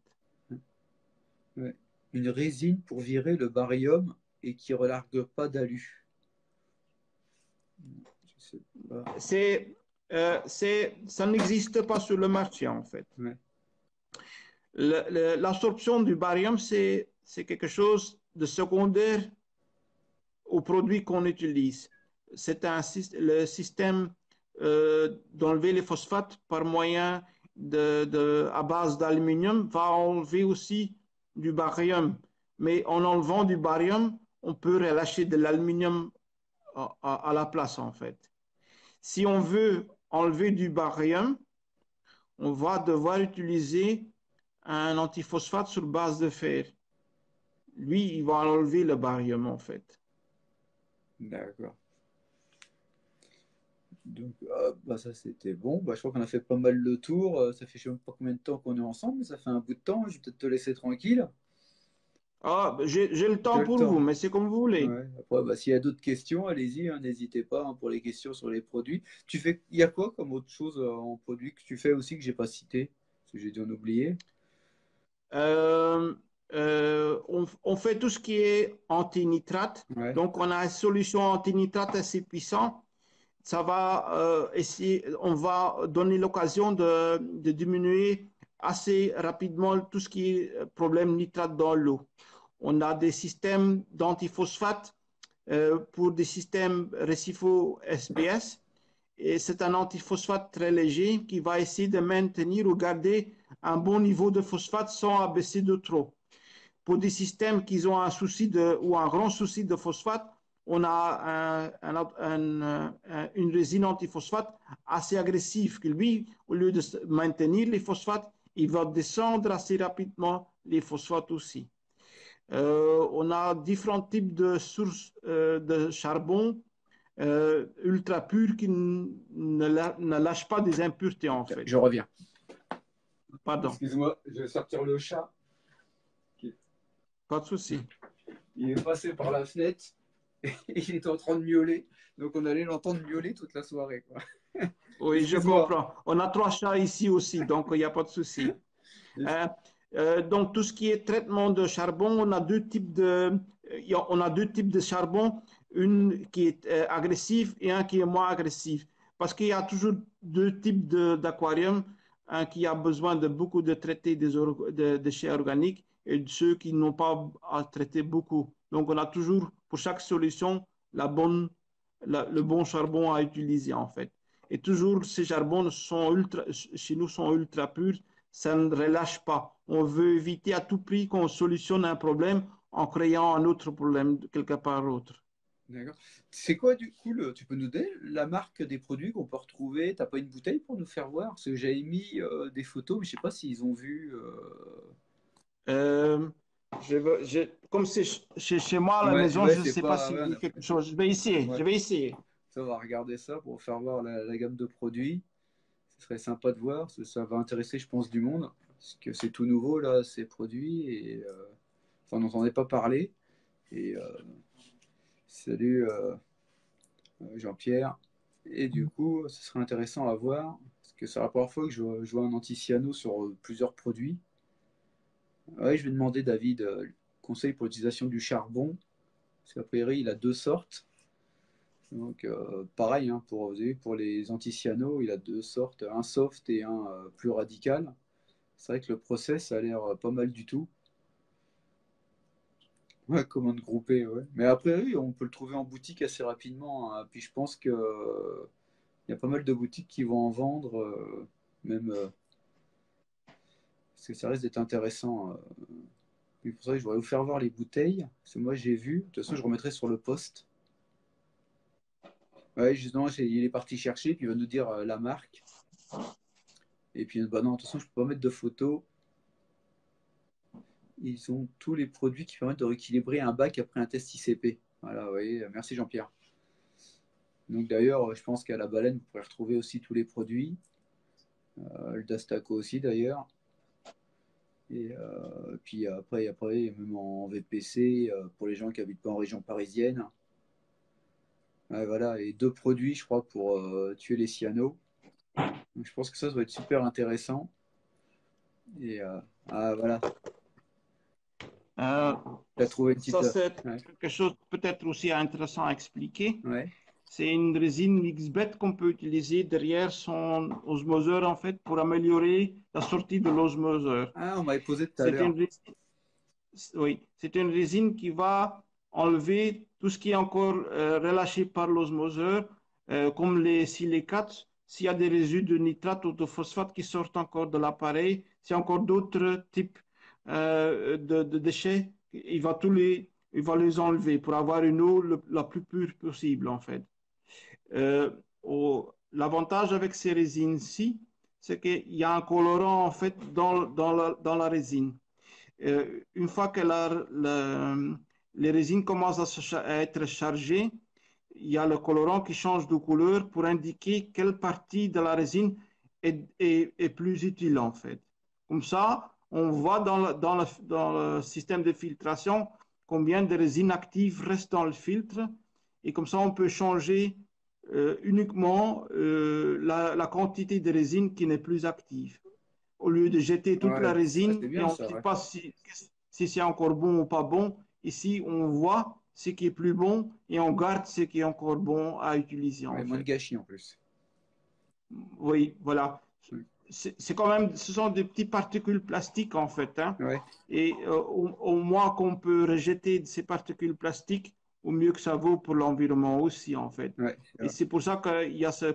Ouais. Une résine pour virer le barium et qui ne relargue pas d'alu. Je sais pas. Ça n'existe pas sur le marché, en fait. Ouais. L'absorption du barium, c'est quelque chose de secondaire aux produits qu'on utilise. C'est le système d'enlever les phosphates par moyen à base d'aluminium va enlever aussi du barium. Mais en enlevant du barium, on peut relâcher de l'aluminium à la place, en fait. Si on veut enlever du barium, on va devoir utiliser un antiphosphate sur base de fer. Lui, il va enlever le barium, en fait. D'accord. Donc, bah ça c'était bon. Bah, je crois qu'on a fait pas mal le tour. Ça fait je sais même pas combien de temps qu'on est ensemble, mais ça fait un bout de temps. Je vais peut-être te laisser tranquille. Ah, j'ai le Tu temps as le pour vous, temps. mais c'est comme vous voulez. Ouais. Après, bah, s'il y a d'autres questions, allez-y, hein, n'hésitez pas hein, pour les questions sur les produits. Il y a quoi comme autre chose en produit que tu fais aussi que j'ai pas cité? Parce que j'ai dû en oublier. Euh, on fait tout ce qui est antinitrate. Ouais. Donc, on a une solution antinitrate assez puissante. Ça va essayer, on va donner l'occasion de diminuer assez rapidement tout ce qui est problème nitrate dans l'eau. On a des systèmes d'antiphosphate pour des systèmes récifaux SBS. Et c'est un antiphosphate très léger qui va essayer de maintenir ou garder un bon niveau de phosphate sans abaisser de trop. Pour des systèmes qui ont un souci ou un grand souci de phosphate, on a une résine antiphosphate assez agressive qui, lui, au lieu de maintenir les phosphates, il va descendre assez rapidement les phosphates aussi. On a différents types de sources de charbon ultra pures qui ne lâchent pas des impuretés en fait. Je reviens. Pardon. Excuse-moi, je vais sortir le chat. Pas de souci. Il est passé par la fenêtre et il était en train de miauler. Donc on allait l'entendre miauler toute la soirée. Quoi. Oui, je Excuse-moi. comprends. On a 3 chats ici aussi, donc il n'y a pas de souci. Donc, tout ce qui est traitement de charbon, on a deux types de charbon, une qui est agressive et un qui est moins agressif. Parce qu'il y a toujours deux types d'aquarium, un qui a besoin de beaucoup de traiter des déchets organiques et ceux qui n'ont pas à traiter beaucoup. Donc, on a toujours, pour chaque solution, le bon charbon à utiliser, en fait. Et toujours, ces charbons chez nous sont ultra purs, ça ne relâche pas. On veut éviter à tout prix qu'on solutionne un problème en créant un autre problème quelque part d'autre. D'accord. C'est quoi du coup, tu peux nous donner la marque des produits qu'on peut retrouver? T'as pas une bouteille pour nous faire voir? Parce que j'avais mis des photos, mais je sais pas s'ils ont vu. Euh, comme c'est chez moi à la Ouais, maison, ouais, je ne c'est sais pas pas. s'il Ouais, y a quelque chose. Je vais essayer. ouais. Je vais essayer. Ça, on va regarder ça pour faire voir la gamme de produits. Ce serait sympa de voir, ça va intéresser, je pense, du monde. Parce que c'est tout nouveau, là, ces produits. Et enfin, on n'entendait pas parler. Et salut Jean-Pierre. Et du coup, ce serait intéressant à voir. Parce que c'est la première fois que je vois un anticyano sur plusieurs produits. Ouais, je vais demander David conseil pour l'utilisation du charbon. Parce qu'a priori, il a deux sortes. Donc, pareil, hein, pour les anticyanos, il a deux sortes, un soft et un plus radical. C'est vrai que le process a l'air pas mal du tout. Ouais, commande groupée, ouais. Mais après, oui, on peut le trouver en boutique assez rapidement, hein. Puis je pense que il y a pas mal de boutiques qui vont en vendre, même parce que ça risque d'être intéressant. Et pour ça, je voudrais vous faire voir les bouteilles. Parce que moi, j'ai vu. De toute façon, je remettrai sur le post. Ouais, justement, il est parti chercher, puis il va nous dire la marque. Et puis, bah non, de toute façon, je peux pas mettre de photos. Ils ont tous les produits qui permettent de rééquilibrer un bac après un test ICP. Voilà, vous voyez, merci Jean-Pierre. Donc d'ailleurs, je pense qu'à la baleine, vous pourrez retrouver aussi tous les produits. Le Dastaco aussi d'ailleurs. Et puis après, même en VPC, pour les gens qui habitent pas en région parisienne. Ouais, voilà, et deux produits, je crois, pour tuer les cyanos. Donc, je pense que ça doit être super intéressant. Et voilà, Euh, tu as trouvé une petite. Ça, c'est Ouais. quelque chose peut-être aussi intéressant à expliquer. Ouais. C'est une résine XBET qu'on peut utiliser derrière son osmoseur, en fait, pour améliorer la sortie de l'osmoseur. Ah, on m'avait posé tout à C'est l'heure. une résine, oui, c'est une résine qui va enlever tout ce qui est encore relâché par l'osmoseur, comme les silicates. S'il y a des résidus de nitrate ou de phosphate qui sortent encore de l'appareil, s'il y a encore d'autres types de déchets, il va les enlever pour avoir une eau la plus pure possible, en fait. Euh, L'avantage avec ces résines-ci, c'est qu'il y a un colorant, en fait, dans la résine. Une fois que les résines commencent à être chargées, il y a le colorant qui change de couleur pour indiquer quelle partie de la résine est plus utile en fait. Comme ça, on voit dans le système de filtration combien de résines actives restent dans le filtre et comme ça, on peut changer uniquement la quantité de résine qui n'est plus active au lieu de jeter toute la Ouais, résine c'est et bien on ne ça. sait Ouais. pas si c'est encore bon ou pas bon. Ici, on voit ce qui est plus bon et on garde ce qui est encore bon à utiliser Ouais, en moins de fait. gâchis en plus. Oui, voilà. Ouais. C'est quand même, ce sont des petites particules plastiques en fait, hein. Ouais. Et au moins qu'on peut rejeter ces particules plastiques, au mieux que ça vaut pour l'environnement aussi en fait. Ouais. Et c'est pour ça qu'il y a ce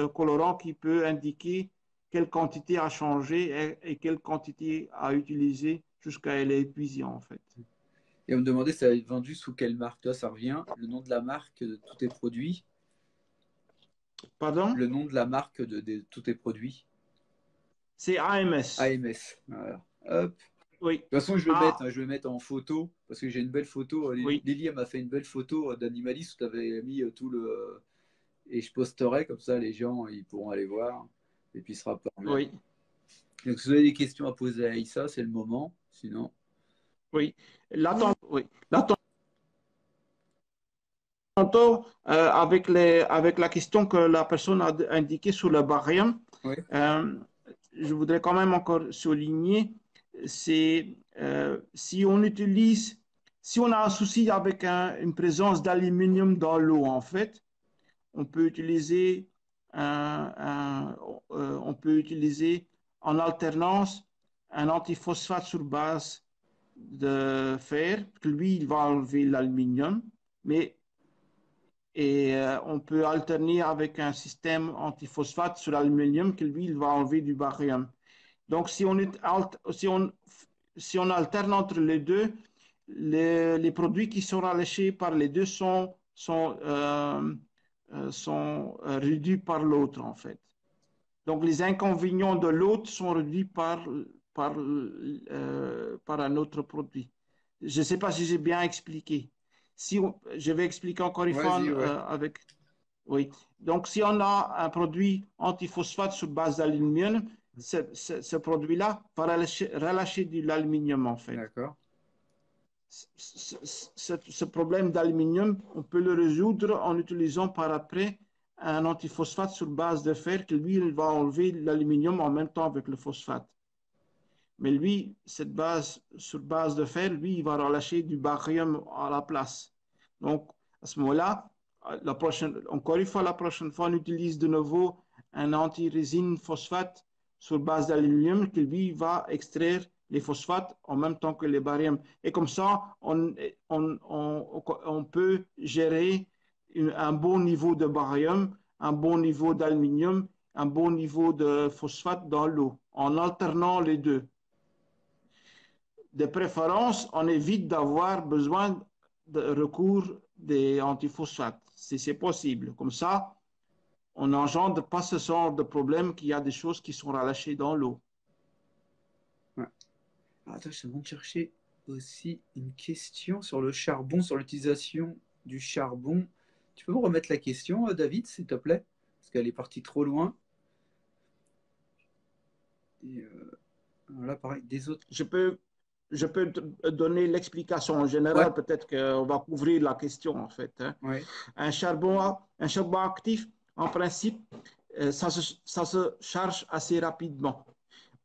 colorant qui peut indiquer quelle quantité à changer et quelle quantité à utiliser jusqu'à elle est épuisée en fait. Et on me demandait ça est vendu sous quelle marque. Toi, ça revient. Le nom de la marque de tous tes produits. Pardon? Le nom de la marque de tous tes produits. C'est AMS. AMS. Voilà. Hop. De Oui. toute façon, Ah, je vais mettre en photo parce que j'ai une belle photo. oui, Lily m'a fait une belle photo d'Animalis où tu avais mis tout le. Et je posterai comme ça, les gens ils pourront aller voir et puis il sera pas bien. oui, Donc, si vous avez des questions à poser à Aïssa, c'est le moment. Sinon. oui. Oui. Là, tantôt, avec la question que la personne a indiquée sur le barium, Oui. euh, je voudrais quand même encore souligner, c'est si on a un souci avec une présence d'aluminium dans l'eau, en fait, on peut utiliser, on peut utiliser en alternance un antiphosphate sur base de fer, que lui, il va enlever l'aluminium, mais on peut alterner avec un système antiphosphate sur l'aluminium qui, lui, il va enlever du barium. Donc, si on alterne entre les deux, les produits qui sont relâchés par les deux sont réduits par l'autre, en fait. Donc, les inconvénients de l'autre sont réduits par un autre produit. Je ne sais pas si j'ai bien expliqué. Je vais expliquer encore une fois Vas-y, ouais. avec. Oui. Donc, si on a un produit antiphosphate sur base d'aluminium, ce produit-là va relâcher de l'aluminium, en fait. D'accord. Ce problème d'aluminium, on peut le résoudre en utilisant par après un antiphosphate sur base de fer qui, lui, il va enlever l'aluminium en même temps avec le phosphate. Mais lui, cette base sur base de fer, lui, il va relâcher du barium à la place. Donc, à ce moment-là, encore une fois, la prochaine fois, on utilise de nouveau un anti-résine phosphate sur base d'aluminium qui, lui, va extraire les phosphates en même temps que les bariums. Et comme ça, on peut gérer un bon niveau de barium, un bon niveau d'aluminium, un bon niveau de phosphate dans l'eau, en alternant les deux. De préférence, on évite d'avoir besoin de recours des antiphosphates, si c'est possible. Comme ça, on n'engendre pas ce genre de problème qu'il y a des choses qui sont relâchées dans l'eau. Ouais. Attends, je suis en train de chercher aussi une question sur le charbon, sur l'utilisation du charbon. Tu peux me remettre la question, David, s'il te plaît? Parce qu'elle est partie trop loin. Et voilà, pareil, des autres. Je peux te donner l'explication en Ouais, général, peut-être qu'on va couvrir la question en fait. Hein. ouais, Un charbon actif, en principe, ça se charge assez rapidement.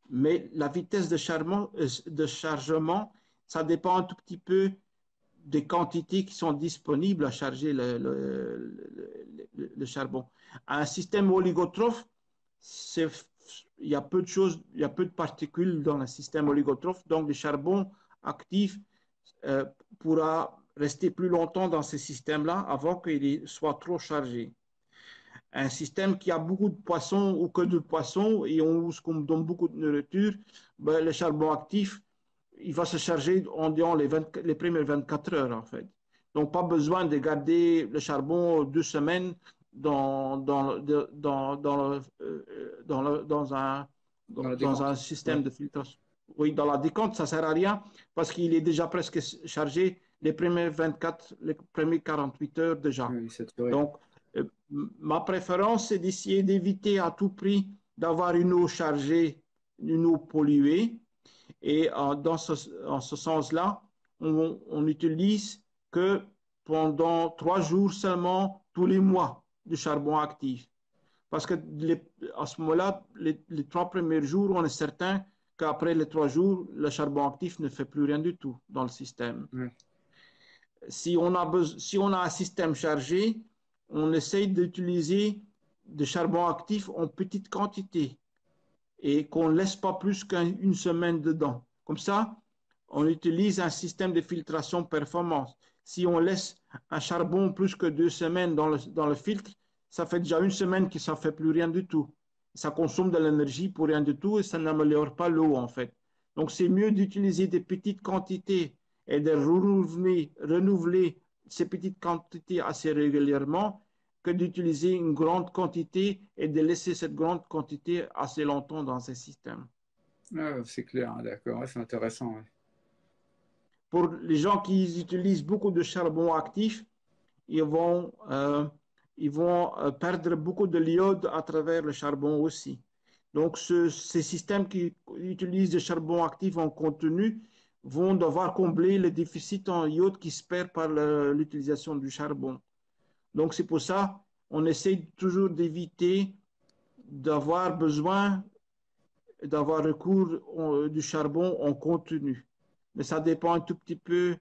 mais la vitesse de chargement, ça dépend un tout petit peu des quantités qui sont disponibles à charger le charbon. Un système oligotrophe, il y a peu de choses, il y a peu de particules dans le système oligotrophe, donc le charbon actif euh, pourra rester plus longtemps dans ce système-là avant qu'il soit trop chargé. Un système qui a beaucoup de poissons ou que de poissons et on donne beaucoup de nourriture, ben, le charbon actif, il va se charger environ les premières 24 heures en fait. Donc pas besoin de garder le charbon 2 semaines dans un système Ouais. de filtration. Oui, dans la décompte, ça ne sert à rien parce qu'il est déjà presque chargé les premières 24, les premières 48 heures déjà. Oui, saturé. Donc, ma préférence, c'est d'essayer d'éviter à tout prix d'avoir une eau chargée, une eau polluée. Et en ce sens-là, on n'utilise que pendant 3 jours seulement tous les mois du charbon actif. Parce que à ce moment-là, les 3 premiers jours, on est certain qu'après les 3 jours, le charbon actif ne fait plus rien du tout dans le système. Ouais. Si on a un système chargé, on essaye d'utiliser du charbon actif en petite quantité et qu'on ne laisse pas plus qu'une semaine dedans. Comme ça, on utilise un système de filtration performance. Si on laisse un charbon plus que 2 semaines dans le filtre, ça fait déjà une semaine que ça ne fait plus rien du tout. Ça consomme de l'énergie pour rien du tout et ça n'améliore pas l'eau en fait. Donc c'est mieux d'utiliser des petites quantités et de renouveler ces petites quantités assez régulièrement que d'utiliser une grande quantité et de laisser cette grande quantité assez longtemps dans ces systèmes. Ah, c'est clair, hein, d'accord, ouais, c'est intéressant. Ouais. Pour les gens qui utilisent beaucoup de charbon actif, ils vont, euh, ils vont perdre beaucoup de l'iode à travers le charbon aussi. Donc, ces systèmes qui utilisent du charbon actif en continu vont devoir combler le déficit en iode qui se perd par l'utilisation du charbon. Donc, c'est pour ça qu'on essaie toujours d'éviter d'avoir besoin d'avoir recours du charbon en continu. Mais ça dépend un tout petit peu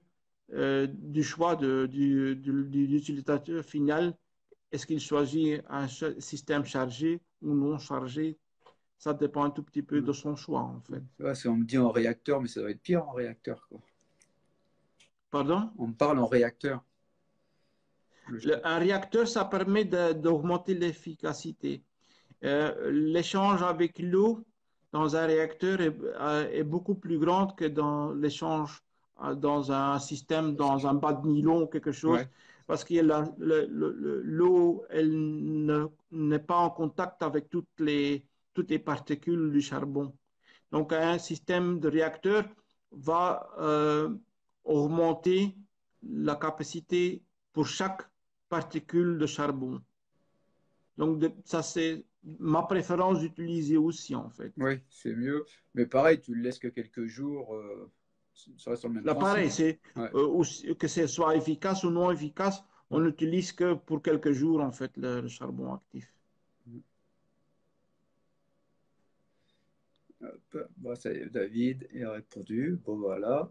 du choix de l'utilisateur final. Est-ce qu'il choisit un système chargé ou non chargé? Ça dépend un tout petit peu de son choix, en fait. Ouais, on me dit en réacteur, mais ça va être pire en réacteur, quoi. Pardon? On me parle en réacteur. Un réacteur, ça permet d'augmenter l'efficacité. L'échange avec l'eau dans un réacteur est beaucoup plus grand que dans l'échange dans un système, dans un bas de nylon ou quelque chose, Ouais. parce que l'eau, elle n'est pas en contact avec toutes les particules du charbon. Donc, un système de réacteur va augmenter la capacité pour chaque particule de charbon. Donc, ça, c'est ma préférence d'utiliser aussi, en fait. Oui, c'est mieux. Mais pareil, tu le laisses que quelques jours, ça reste sur le même Là, principe. pareil, c'est Ouais. que ce soit efficace ou non efficace, on n'utilise que pour quelques jours, en fait, le charbon actif. Hop. Bon, ça y est, David a répondu. Bon, voilà.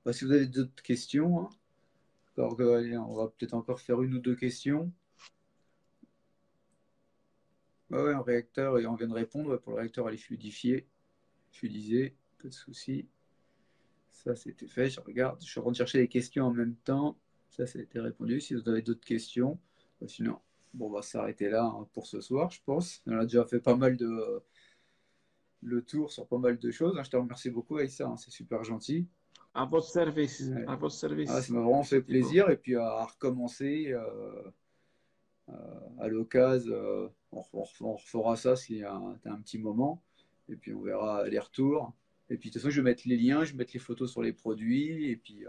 Bah, si vous avez d'autres questions, hein, allez, on va peut-être encore faire une ou deux questions. Ouais, un réacteur, et on vient de répondre. Pour le réacteur, elle est fluidisé, pas de souci. Ça, c'était fait. Je regarde, je suis en train de chercher les questions en même temps. Ça, ça a été répondu. Si vous avez d'autres questions, sinon, bon, on va s'arrêter là, hein, pour ce soir, je pense. On a déjà fait pas mal le tour sur pas mal de choses, hein. Je te remercie beaucoup, Aïssa, hein, c'est super gentil. À votre service, Ouais. à votre Ah, ça service. m'a vraiment fait C'était beau. plaisir. Et puis à recommencer à l'occasion, on refera ça si tu as un petit moment. Et puis on verra les retours. Et puis de toute façon, je vais mettre les liens, je vais mettre les photos sur les produits. Et puis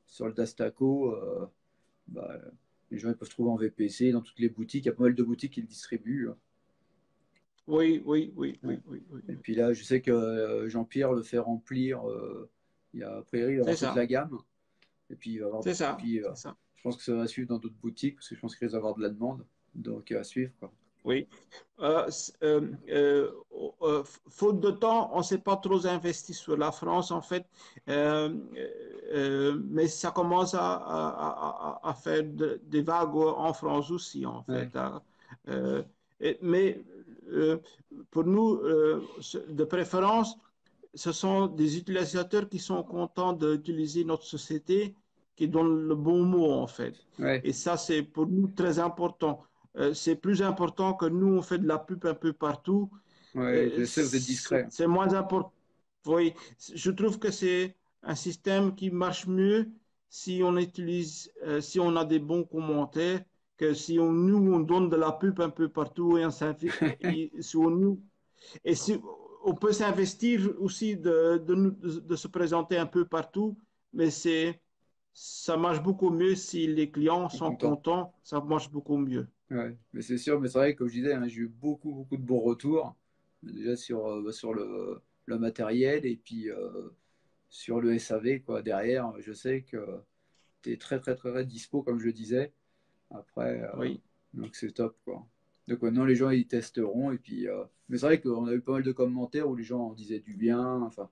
sur le Dastaco, bah, les gens ils peuvent trouver en VPC dans toutes les boutiques. Il y a pas mal de boutiques qui le distribuent. Oui, oui, oui, Ouais. oui, oui, oui. Et puis là, je sais que Jean-Pierre le fait remplir. A priori, il aura C'est toute ça, la gamme. Et puis, il va avoir, c'est et ça, puis c'est ça. je pense que ça va suivre dans d'autres boutiques parce que je pense qu'il risque d'avoir de la demande. Donc, à suivre, quoi. Oui. Faute de temps, on ne s'est pas trop investi sur la France, en fait. Euh, mais ça commence à faire des vagues en France aussi, en Ouais, fait, hein. Euh, mais euh, pour nous, de préférence, ce sont des utilisateurs qui sont contents d'utiliser notre société, qui donnent le bon mot, en fait. ouais, Et ça, c'est pour nous très important. C'est plus important que nous, on fait de la pub un peu partout. ouais, je sais, vous êtes discret. C'est moins important. Oui, je trouve que c'est un système qui marche mieux si on utilise, si on a des bons commentaires, que si nous, on donne de la pub un peu partout et on sur nous. Et si, on peut s'investir aussi de se présenter un peu partout, mais ça marche beaucoup mieux si les clients Je suis sont content. contents, ça marche beaucoup mieux. Ouais, mais c'est sûr, mais c'est vrai, comme je disais, hein, j'ai eu beaucoup de bons retours, déjà sur le matériel et puis sur le SAV, quoi. Derrière, je sais que tu es très dispo, comme je le disais. Après, Oui, donc c'est top, quoi. Donc maintenant, les gens, ils testeront. Et puis, mais c'est vrai qu'on a eu pas mal de commentaires où les gens en disaient du bien. Enfin,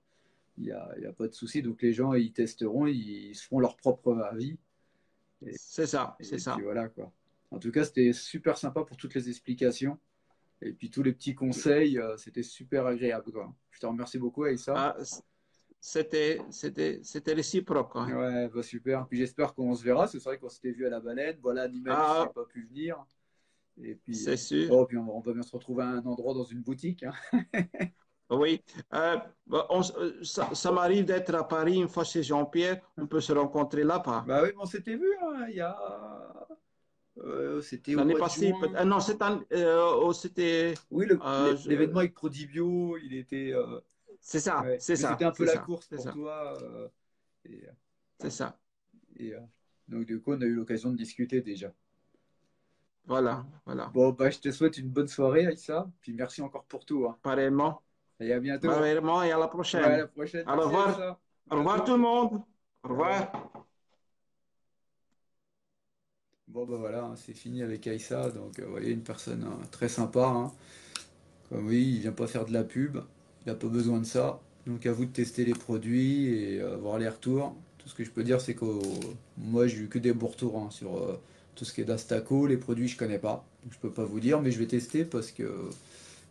il y a pas de souci. Donc les gens, ils testeront, ils se feront leur propre avis. Et, c'est ça, c'est et puis ça. voilà, quoi. En tout cas, c'était super sympa pour toutes les explications. Et puis tous les petits conseils, c'était super agréable, quoi. Je te remercie beaucoup, Aïssa. Ah, c'était réciproque, hein. Ouais, bah super. Puis j'espère qu'on se verra. C'est vrai qu'on s'était vu à la baleine. Voilà, Nimalis, j'ai Ah, pas pu venir. Et puis, c'est sûr. bon, puis on va bien se retrouver à un endroit dans une boutique, hein. Oui. Bah, ça m'arrive d'être à Paris une fois chez Jean-Pierre. On peut se rencontrer là-bas. Bah oui, mais on s'était vu, hein, c'était au L'année mois de passée, juin. non, c'était. Oui, euh, l'événement je- avec Prodibio, il était. c'est ça, Ouais. c'est Mais c'était ça, un peu c'est la ça, course c'est pour ça, toi. Et, c'est ça. et, donc, du coup, on a eu l'occasion de discuter déjà. Voilà, voilà. Bon, bah, je te souhaite une bonne soirée, Aïssa. Puis merci encore pour tout, hein. Pareillement, Et à bientôt, hein. pareillement et à la Ouais, à prochaine. la prochaine. Au Merci, revoir. Aïssa. À Au revoir bientôt. tout le monde. Au Ciao. revoir. Bon, bah voilà, hein, c'est fini avec Aïssa. Donc, vous voyez, une personne très sympa, hein. Comme oui, il vient pas faire de la pub, il n'a pas besoin de ça. Donc à vous de tester les produits et voir les retours. Tout ce que je peux dire, c'est que moi j'ai eu que des bons retours, hein, sur tout ce qui est d'Astaco. Les produits, je connais pas. Donc je peux pas vous dire, mais je vais tester parce que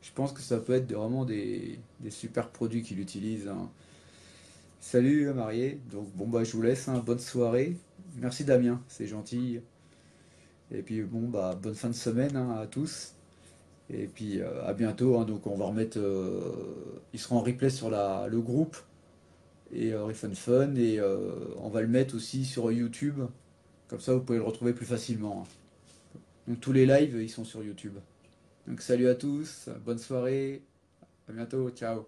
je pense que ça peut être vraiment des super produits qu'il utilise, hein. Salut marié. Donc bon bah je vous laisse, hein, bonne soirée. Merci Damien, c'est gentil. Et puis bon bah bonne fin de semaine, hein, à tous. Et puis à bientôt, hein. Donc on va remettre, il sera en replay sur le groupe et Refund Fun et on va le mettre aussi sur YouTube. Comme ça vous pouvez le retrouver plus facilement, hein. Donc tous les lives ils sont sur YouTube. Donc salut à tous, bonne soirée, à bientôt, ciao.